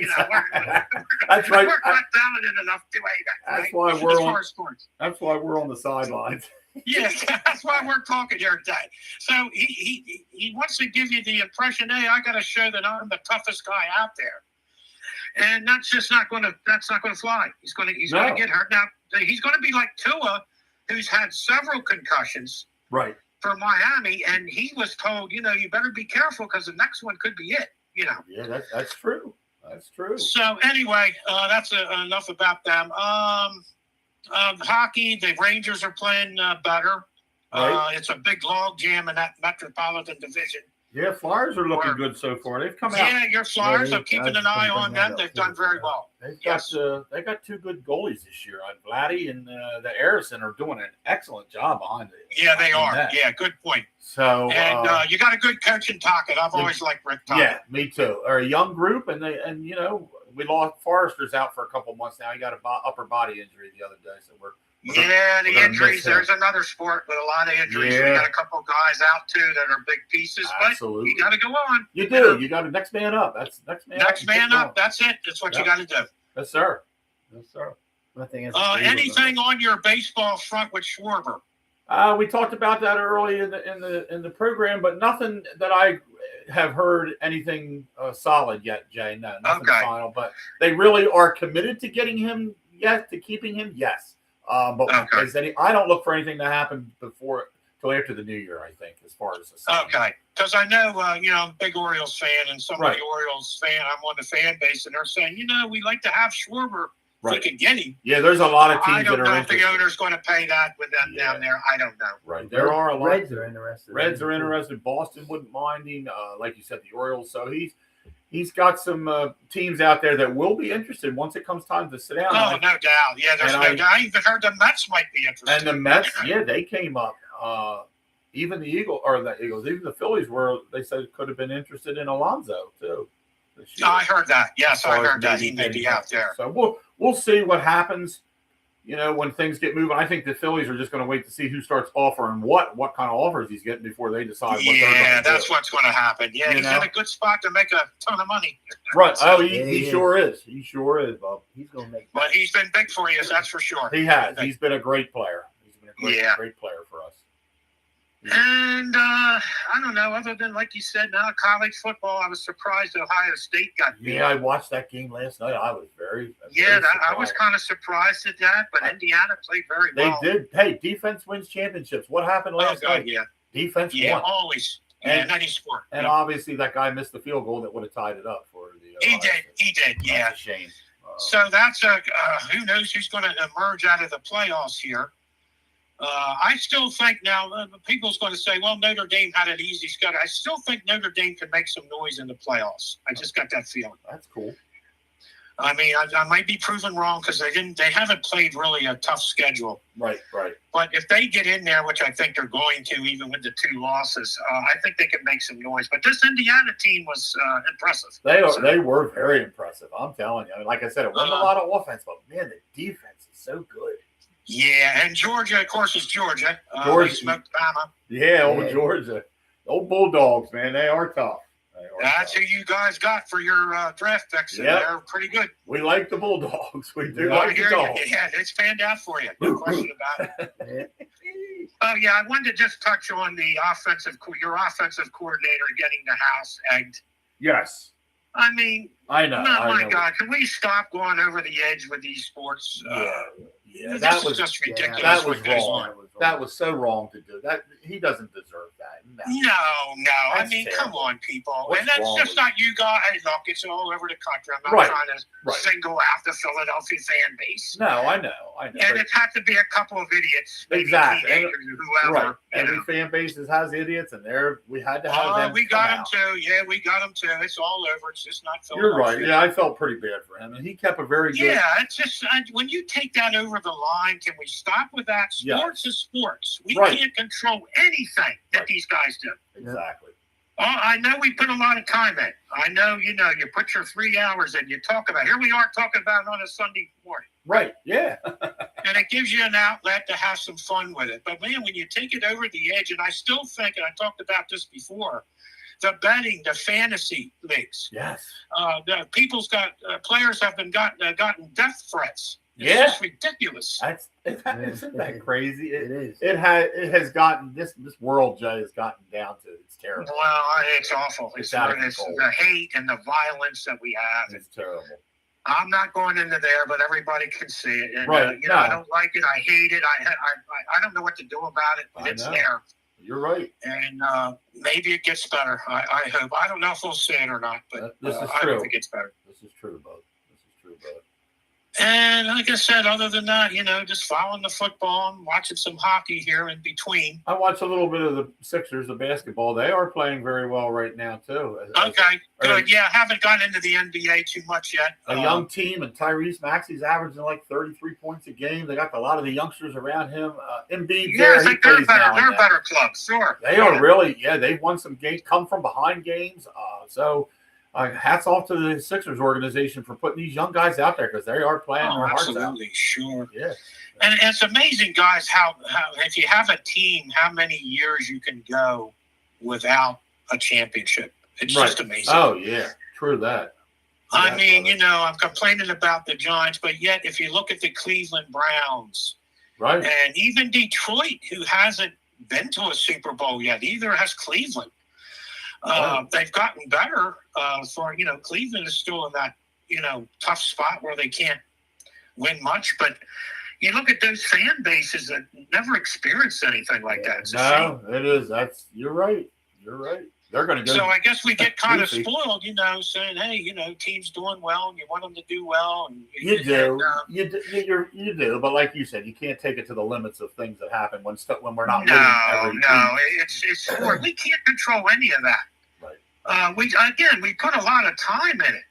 that's right. We're not talented enough to that. That's why we're on sports. That's why we're on the sidelines. Yes, that's why we're talking here today. So he wants to give you the impression, hey, I got to show that I'm the toughest guy out there, and that's just not going to fly. He's going to get hurt. Now he's going to be like Tua, who's had several concussions. Right. For Miami, and he was told, you better be careful because the next one could be it. Yeah, that's true. That's true. So anyway, that's enough about them. Hockey, the Rangers are playing better. Right. It's a big log jam in that Metropolitan Division. Yeah, Flyers are looking good so far. They've come out. Yeah, your Flyers. I'm keeping an eye on them. They've done very well. They got 2 good goalies this year. Vladdy and the Harrison are doing an excellent job behind it. Yeah, they are. Yeah, good point. So and you got a good coach in Tocchet. I've always liked Rick Tocchet. Yeah, me too. They're a young group, and we lost Forrester's out for a couple months now. He got an upper body injury the other day, so we're the injuries. There's another sport with a lot of injuries. Yeah. We got a couple guys out too that are big pieces, Absolutely. But you got to go on. You do. You got to next man up. That's next man up. That's it. That's what you got to do. Yes, sir. Yes, sir. Anything on your baseball front with Schwarber? We talked about that early in the program, but nothing that I have heard anything solid yet, Jay. No, nothing final. But they really are committed to getting him. Yes, to keeping him. Yes. But I don't look for anything to happen till after the new year, I think, as far as the okay. Because I know, I'm a big Orioles fan, and some of the Orioles fan, I'm on the fan base, and they're saying, we'd like to have Schwarber if we can get him. Yeah, there's a lot of teams I don't that are know interested. if the owner's going to pay that with them down there. I don't know. Right. There are a lot. Reds are interested. Reds are interested. Boston wouldn't mind him. Like you said, the Orioles. So he's got some teams out there that will be interested once it comes time to sit down. Oh, no doubt. Yeah, there's no doubt. I even heard the Mets might be interested. And the Mets, they came up. Even the even the Phillies they said could have been interested in Alonso too. I heard that. Yes, I heard that. He may be out there. So we'll see what happens. When things get moving, I think the Phillies are just going to wait to see who starts offering what kind of offers he's getting before they decide what they're going to do. That's what's going to happen. Yeah, he's in a good spot to make a ton of money. Right. Oh, he sure is. He sure is, Bob. He's going to make But he's been big for you, that's for sure. He has. He's been a great player. He's been a great player for us. And I don't know, other than, like you said, now college football, I was surprised Ohio State got beat. Yeah, I watched that game last night. I was very I was kind of surprised at that, but Indiana played very well. They did. Hey, defense wins championships. What happened last night? Yeah. Defense won. Always. And any sport. And obviously that guy missed the field goal that would have tied it up for the He did, yeah. That's a shame. So that's who knows who's going to emerge out of the playoffs here. I still think now, people's going to say, well, Notre Dame had an easy schedule. I still think Notre Dame can make some noise in the playoffs. I just got that feeling. That's cool. I mean, I might be proven wrong because they haven't played really a tough schedule. Right. But if they get in there, which I think they're going to, even with the 2 losses, I think they can make some noise. But this Indiana team was impressive. They were very impressive. I'm telling you. I mean, like I said, it wasn't a lot of offense, but man, the defense is so good. Yeah, and Georgia, of course, is Georgia. Georgia smoked Bama. Yeah, old Georgia. Old Bulldogs, man. They are tough. That's who you guys got for your draft picks. Yep. They're pretty good. We like the Bulldogs. We do like the Dogs. Yeah, it's panned out for you. No question about it. Oh, yeah, I wanted to just touch on the your offensive coordinator getting the house egged. Yes. I mean, I know. My God, can we stop going over the edge with these sports? Yeah, that was just ridiculous. That was wrong. that was so wrong to do. That he doesn't deserve that. No. I That's mean, terrible. come on, people. What's and that's wrong just with not you guys. Hey, look, it's all over the country. I'm not Right. trying to single out the Philadelphia fan base. No, I know. And but- it had to be a couple of idiots, maybe Exactly. teenagers or whoever. Right. Every fan base has idiots, and we had to have them. We got come him out. too. Yeah, we got him too. It's all over. It's just not You're Philadelphia. right. Yeah, I felt pretty bad for him, and he kept a very good. Yeah, it's just when you take that over the line, can we stop with that? Sports is sports. We Right. can't control anything that Right. these guys do. Exactly. Oh, I know we put a lot of time in. I know, you put your 3 hours in. You talk about. Here we are talking about it on a Sunday morning. Right. Yeah. And it gives you an outlet to have some fun with it. But man, when you take it over the edge, and I still think, and I talked about this before, the betting, the fantasy leagues. Yes. The players have been gotten death threats. It's Yeah. just ridiculous. Isn't that crazy? It is. It has gotten this world, Jay, has gotten down to it's terrible. Well, it's awful. It's out of It's control. the hate and the violence that we have. It's terrible. I'm not going into there, but everybody can see it. And, Right. no. I don't like it. I hate it. I don't know what to do about it, but it's know. there. You're right. And maybe it gets better. I hope. I don't know if we'll see it or not, but This is I true. hope it gets better. This is true, bud. And like I said, other than that, just following the football and watching some hockey here in between. I watched a little bit of the Sixers, the basketball. They are playing very well right now, too. Okay, good. Yeah, haven't gotten into the NBA too much yet. A young team, and Tyrese Maxey's averaging like 33 points a game. They got a lot of the youngsters around him. Embiid's Yeah, there. I He think they're plays now better. and They're a then. better club, sure. They are really, they've won some games, come from behind games. Hats off to the Sixers organization for putting these young guys out there because they are playing their hearts out. Absolutely, sure. Yeah. And it's amazing, guys, how if you have a team, how many years you can go without a championship. It's just amazing. Oh, yeah. True that. I mean, I'm complaining about the Giants, but yet if you look at the Cleveland Browns, right, and even Detroit, who hasn't been to a Super Bowl yet, either has Cleveland. They've gotten better. Cleveland is still in that tough spot where they can't win much. But you look at those fan bases that never experienced anything like that. It's a shame. It is. You're right. You're right. They're going to go. So I guess we get kind of spoiled, saying, "Hey, team's doing well, and you want them to do well." And you do, but like you said, you can't take it to the limits of things that happen when we're not winning every week. It's sport. We can't control any of that. Right. We put a lot of time in it.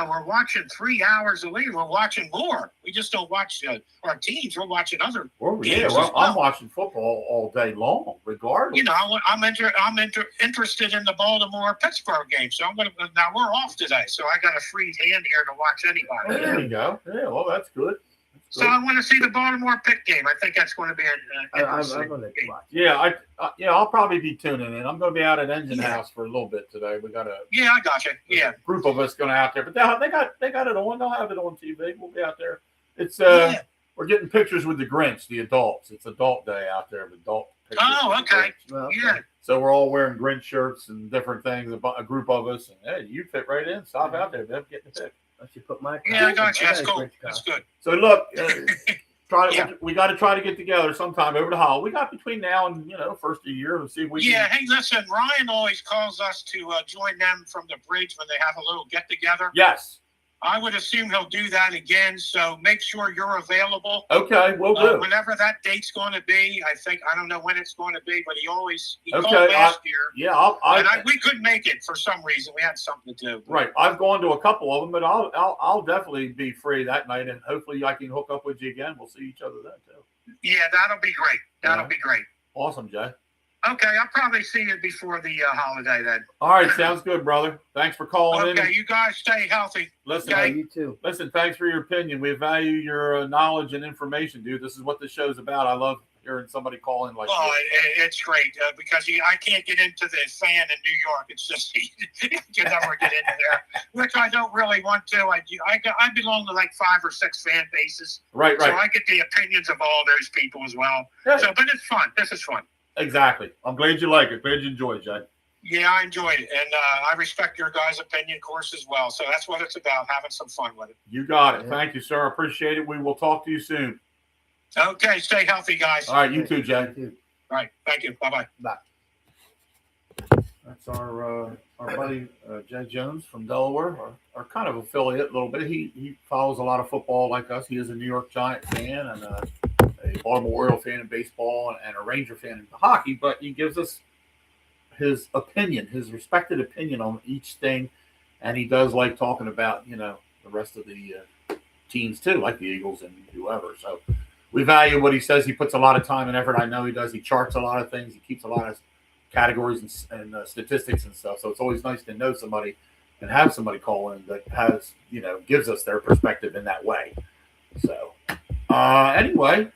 We're watching 3 hours a week. We're watching more. We just don't watch our teams. We're watching other games. I'm watching football all day long, regardless. I'm interested in the Baltimore-Pittsburgh game. So now we're off today, so I got a free hand here to watch anybody. There you go. Yeah, well, that's good. So I want to see the Baltimore-Pitt game. I think that's going to be an interesting I'm going to game. watch. Yeah, I'll probably be tuning in. I'm going to be out at Engine House for a little bit today. We got I got you. Yeah, group of us going out there, but they got it on. They'll have it on TV. We'll be out there. It's we're getting pictures with the Grinch, the adults. It's adult day out there. Adult pictures. Oh, okay. Well, Yeah. So we're all wearing Grinch shirts and different things. A group of us, and hey, you fit right in. Stop out there, man. Get the pic. I should put my. Yeah, I got you. That's a cool. Grinch That's costume. good. So look, we got to try to get together sometime over the holiday. We got between now and first of the year to see if we can. Yeah, hey, listen, Ryan always calls us to join them from the bridge when they have a little get together. Yes. I would assume he'll do that again, so make sure you're available. Okay, we'll do. Whenever that date's going to be, I don't know when it's going to be, but he called Okay, last year. Yeah, we couldn't make it for some reason. We had something to do. Right, I've gone to a couple of them, but I'll definitely be free that night, and hopefully I can hook up with you again. We'll see each other then too. Yeah, that'll be great. That'll be great. Awesome, Jay. Okay, I'll probably see you before the holiday then. All right, sounds good, brother. Thanks for calling in. Okay, you guys stay healthy. Listen, Yeah, you too. Listen, thanks for your opinion. We value your knowledge and information, dude. This is what the show's about. I love hearing somebody call in like Oh, this. it's great because I can't get into the fan in New York. It's just you can never get into there, which I don't really want to. I belong to like 5 or 6 fan bases, Right. so I get the opinions of all those people as well. Yeah. So, but it's fun. This is fun. Exactly. I'm glad you like it. Glad you enjoy it, Jay. Yeah, I enjoyed it, and I respect your guys' opinion, of course, as well. So that's what it's about, having some fun with it. You got it. Yeah. Thank you, sir. Appreciate it. We will talk to you soon. Okay, stay healthy, guys. All right, you too, Jay. All right, thank you. Bye-bye. Bye. That's our buddy Jay Jones from Delaware, our kind of affiliate a little bit. He follows a lot of football like us. He is a New York Giant fan and a Baltimore Oriole fan in baseball and a Ranger fan in hockey, but he gives us his opinion, his respected opinion on each thing, and he does like talking about, the rest of the teams too, like the Eagles and whoever. So we value what he says. He puts a lot of time and effort. I know he does. He charts a lot of things. He keeps a lot of categories and statistics and stuff. So it's always nice to know somebody and have somebody call in that has, gives us their perspective in that way. So anyway,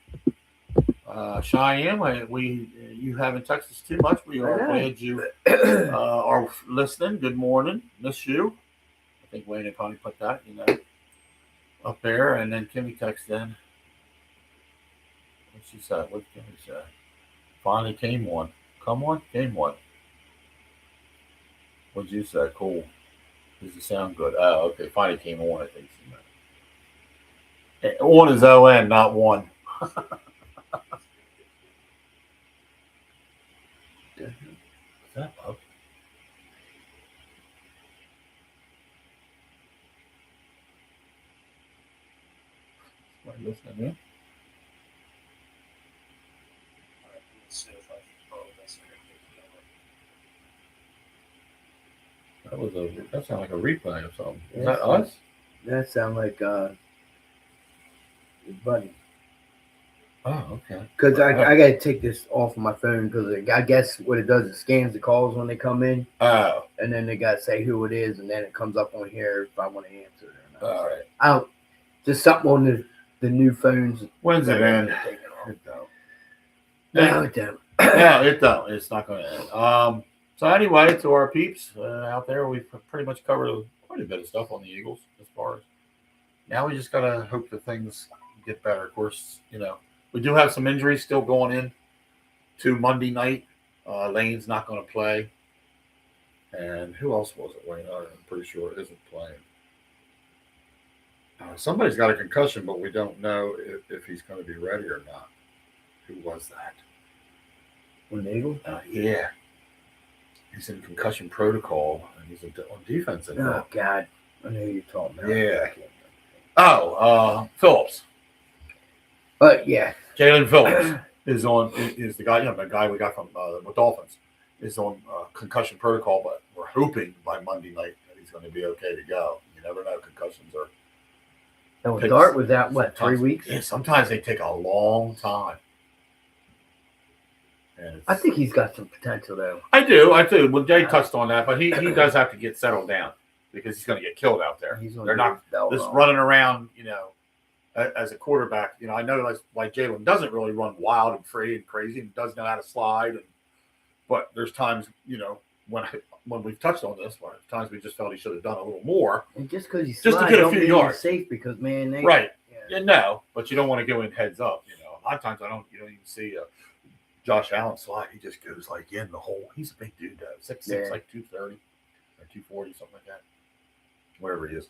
Cheyenne, you haven't texted us too much. We are glad you are listening. Good morning. Miss you. I think Wayne and Connie put that, up there. And then Kimmy texted in. What she said? What did Kimmy say? Finally came one. Come on, game one. What'd you say? Cool. Does it sound good? Oh, okay. Finally came on, I think she meant. On is O-N, not one. Is that up? Somebody listening in? That sounded like a replay or something. Is that us? That sounds like your buddy. Oh, okay. Because I got to take this off of my phone because I guess what it does is scans the calls when they come in. Oh. And then they got to say who it is, and then it comes up on here if I want to answer it or not. All right. I don't, just something on the new phones. When's it end? It don't. No, it don't. Yeah, it don't. It's not going to end. So anyway, to our peeps out there, we've pretty much covered quite a bit of stuff on the Eagles as far as now. We just got to hope that things get better. Of course, we do have some injuries still going in to Monday night. Lane's not going to play. And who else was it, Wayne? I'm pretty sure it isn't playing. Somebody's got a concussion, but we don't know if he's going to be ready or not. Who was that? On the Eagles? Yeah. He's in concussion protocol, and he's on defense. Oh, God. I know who you're talking about. Yeah. Phillips. But, yeah. Jalen Phillips is the guy, the guy we got from the Dolphins, is on concussion protocol, but we're hoping by Monday night that he's going to be okay to go. You never know. Concussions are. And Dart was out, 3 weeks? Yeah, sometimes they take a long time. I think he's got some potential, though. I do. Well, Jay touched on that, but he does have to get settled down because he's going to get killed out there. They're not just running around, as a quarterback. I know like Jalen doesn't really run wild and free and crazy and doesn't know how to slide. But there's times, when we've touched on this, times we just felt he should have done a little more. And just because he's just to get a few yards, safe because man, right? But you don't want to go in heads up. A lot of times you don't even see Josh Allen slide. He just goes like in the hole. He's a big dude though, 6'6", like 230 or 240, something like that. Wherever he is.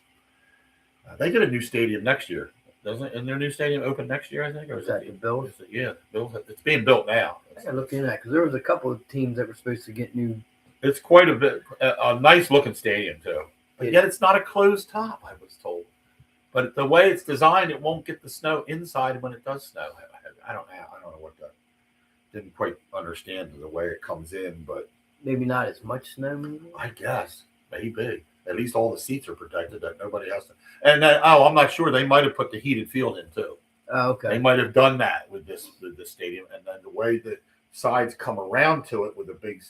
They get a new stadium next year, doesn't it? Isn't their new stadium open next year? I think, or is that the Bills? Yeah, Bills. It's being built now. I gotta look into that because there was a couple of teams that were supposed to get new. It's quite a nice looking stadium too. But yet it's not a closed top, I was told. But the way it's designed, it won't get the snow inside when it does snow. I don't know what that. Didn't quite understand the way it comes in, but maybe not as much snow. Maybe? I guess maybe. At least all the seats are protected that nobody has to. And I'm not sure. They might have put the heated field in too. Oh, okay. They might have done that with this stadium, and then the way the sides come around to it with the big,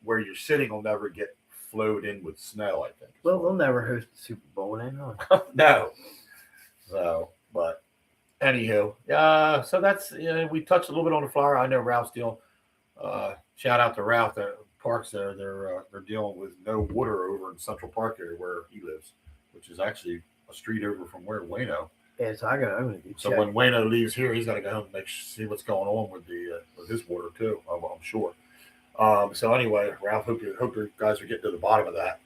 where you're sitting will never get flowed in with snow. I think. Well, we'll never host the Super Bowl then, huh? No. So, but anywho, so that's we touched a little bit on the flower. I know Ralph's dealing. Shout out to Ralph. The parks there, they're dealing with no water over in Central Park area where he lives, which is actually a street over from where Wayno. Yeah, so I'm gonna So when Wayno leaves here, he's got to go home and see what's going on with with his water too. I'm sure. So anyway, Ralph, hope you guys are getting to the bottom of that.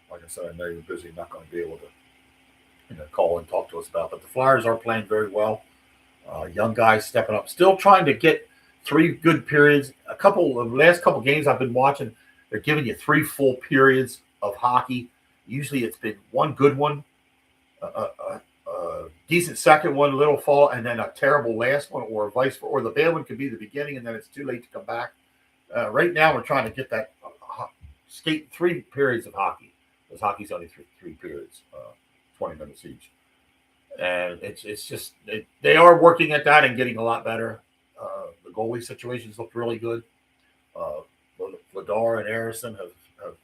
Like I said, I know you're busy, not going to be able to, call and talk to us about. But the Flyers are playing very well. Young guys stepping up, still trying to get 3 good periods. Last couple games I've been watching, they're giving you 3 full periods of hockey. Usually it's been one good one, a decent second one, a little fall, and then a terrible last one, or vice versa. Or the bad one could be the beginning, and then it's too late to come back. Right now, we're trying to get that skate 3 periods of hockey. Because hockey's only three periods, 20 minutes each. And it's just they are working at that and getting a lot better. The goalie situations looked really good. Vladar and Harrison have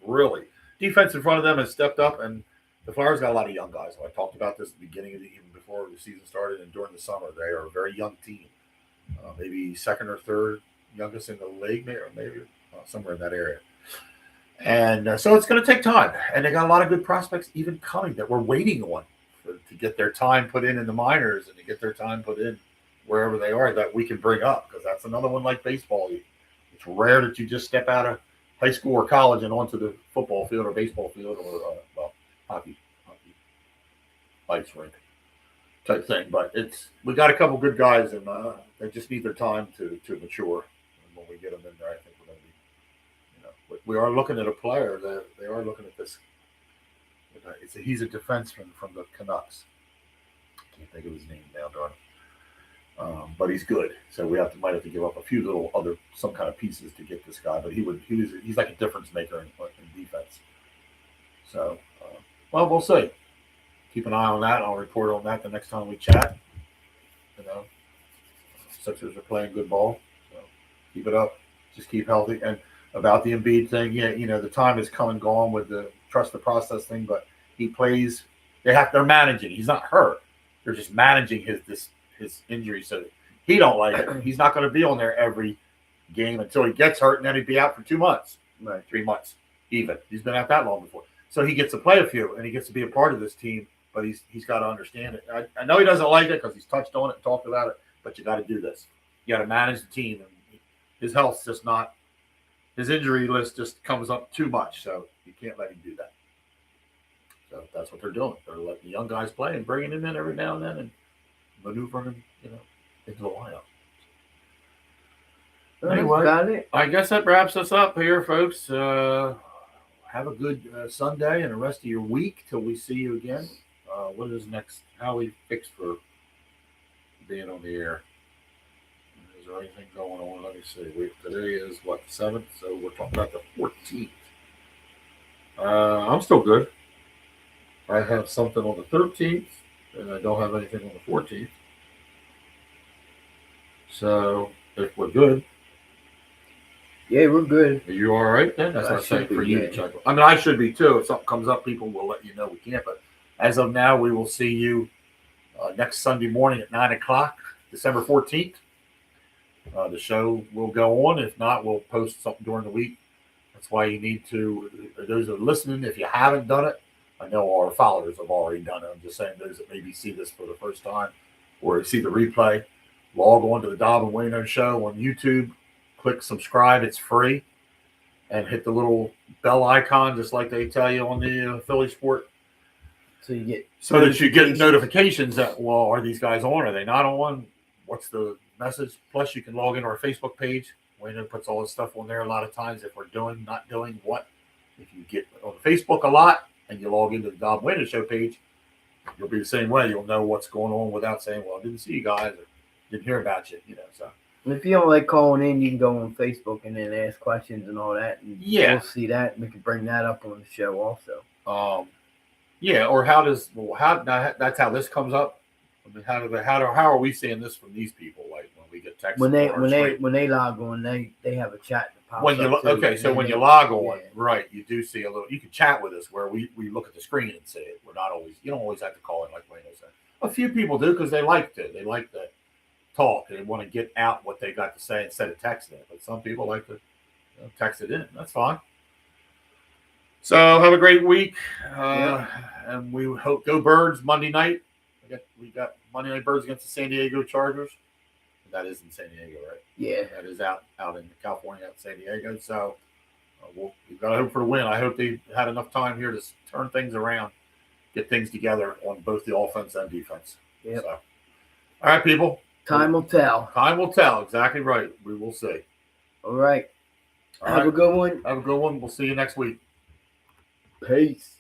really defense in front of them has stepped up, and the Flyers got a lot of young guys. I talked about this at the beginning of even before the season started and during the summer. They are a very young team, maybe second or third youngest in the league, maybe somewhere in that area. And so it's going to take time, and they got a lot of good prospects even coming that we're waiting on to get their time put in the minors and to get their time put in wherever they are that we can bring up, because that's another one like baseball. It's rare that you just step out of high school or college and onto the football field or baseball field or hockey ice rink type thing. But we got a couple good guys, and they just need their time to mature. And when we get them in there, I think we're going to be, we are looking at a player that they are looking at this. He's a defenseman from the Canucks. Can't think of his name now, darn. But he's good, so we might have to give up a few little some kind of pieces to get this guy. But he's like a difference maker in defense. So, well, we'll see. Keep an eye on that. I'll report on that the next time we chat. Sixers are playing good ball, so keep it up. Just keep healthy. And about the Embiid thing, the time has come and gone with the trust the process thing, but he plays. They're managing. He's not hurt. They're just managing his injury, so he don't like it. He's not going to be on there every game until he gets hurt, and then he'd be out for 2 months, right? 3 months even. He's been out that long before, so he gets to play a few, and he gets to be a part of this team. But he's got to understand it. I know he doesn't like it because he's touched on it and talked about it. But you got to do this. You got to manage the team, and his health's just not. His injury list just comes up too much, so you can't let him do that. So that's what they're doing. They're letting the young guys play and bringing him in every now and then and maneuvering him, into the lineup. Anyway, I guess that wraps us up here, folks. Have a good Sunday and the rest of your week till we see you again. What is next? How are we fixed for being on the air? Is there anything going on? Let me see. Today is the 7th, so we're talking about the 14th. I'm still good. I have something on the 13th, and I don't have anything on the 14th. So if we're good. Yeah, we're good. Are you all right then? That's what I'm saying for you to check. I mean, I should be too. If something comes up, people will let you know we can't. But as of now, we will see you next Sunday morning at 9 o'clock, December 14th. The show will go on. If not, we'll post something during the week. That's why you need to, those that are listening, if you haven't done it, I know our followers have already done it. I'm just saying those that maybe see this for the first time or see the replay, log on to the Dob And Wayno Show on YouTube. Click subscribe. It's free. And hit the little bell icon, just like they tell you on the Philly Sport. So that you get notifications that, well, are these guys on? Are they not on? What's the message? Plus, you can log into our Facebook page. Wayno puts all this stuff on there a lot of times if we're doing, not doing what. If you get on Facebook a lot and you log into the Dob And Wayno Show page, you'll be the same way. You'll know what's going on without saying, well, I didn't see you guys or didn't hear about you, so. And if you don't like calling in, you can go on Facebook and then ask questions and all that. And we'll see that, and we can bring that up on the show also. Or that's how this comes up. I mean, how are we seeing this from these people? Like when we get texts when they log on, they have a chat that pops when you log on, right? You do see a little. You can chat with us where we look at the screen and see it. We're not always. You don't always have to call in like Wayno said. A few people do because they like to. They like to talk. They want to get out what they got to say instead of texting it. But some people like to text it in. That's fine. So have a great week, and we hope go Birds Monday night. We got Monday Night Birds against the San Diego Chargers. That is in San Diego, right? Yeah, that is out in California, out in San Diego. So we've got to hope for the win. I hope they had enough time here to turn things around, get things together on both the offense and defense. Yeah. So, all right, people. Time will tell. Time will tell. Exactly right. We will see. All right. All Have right. a good one. Have a good one. We'll see you next week. Peace.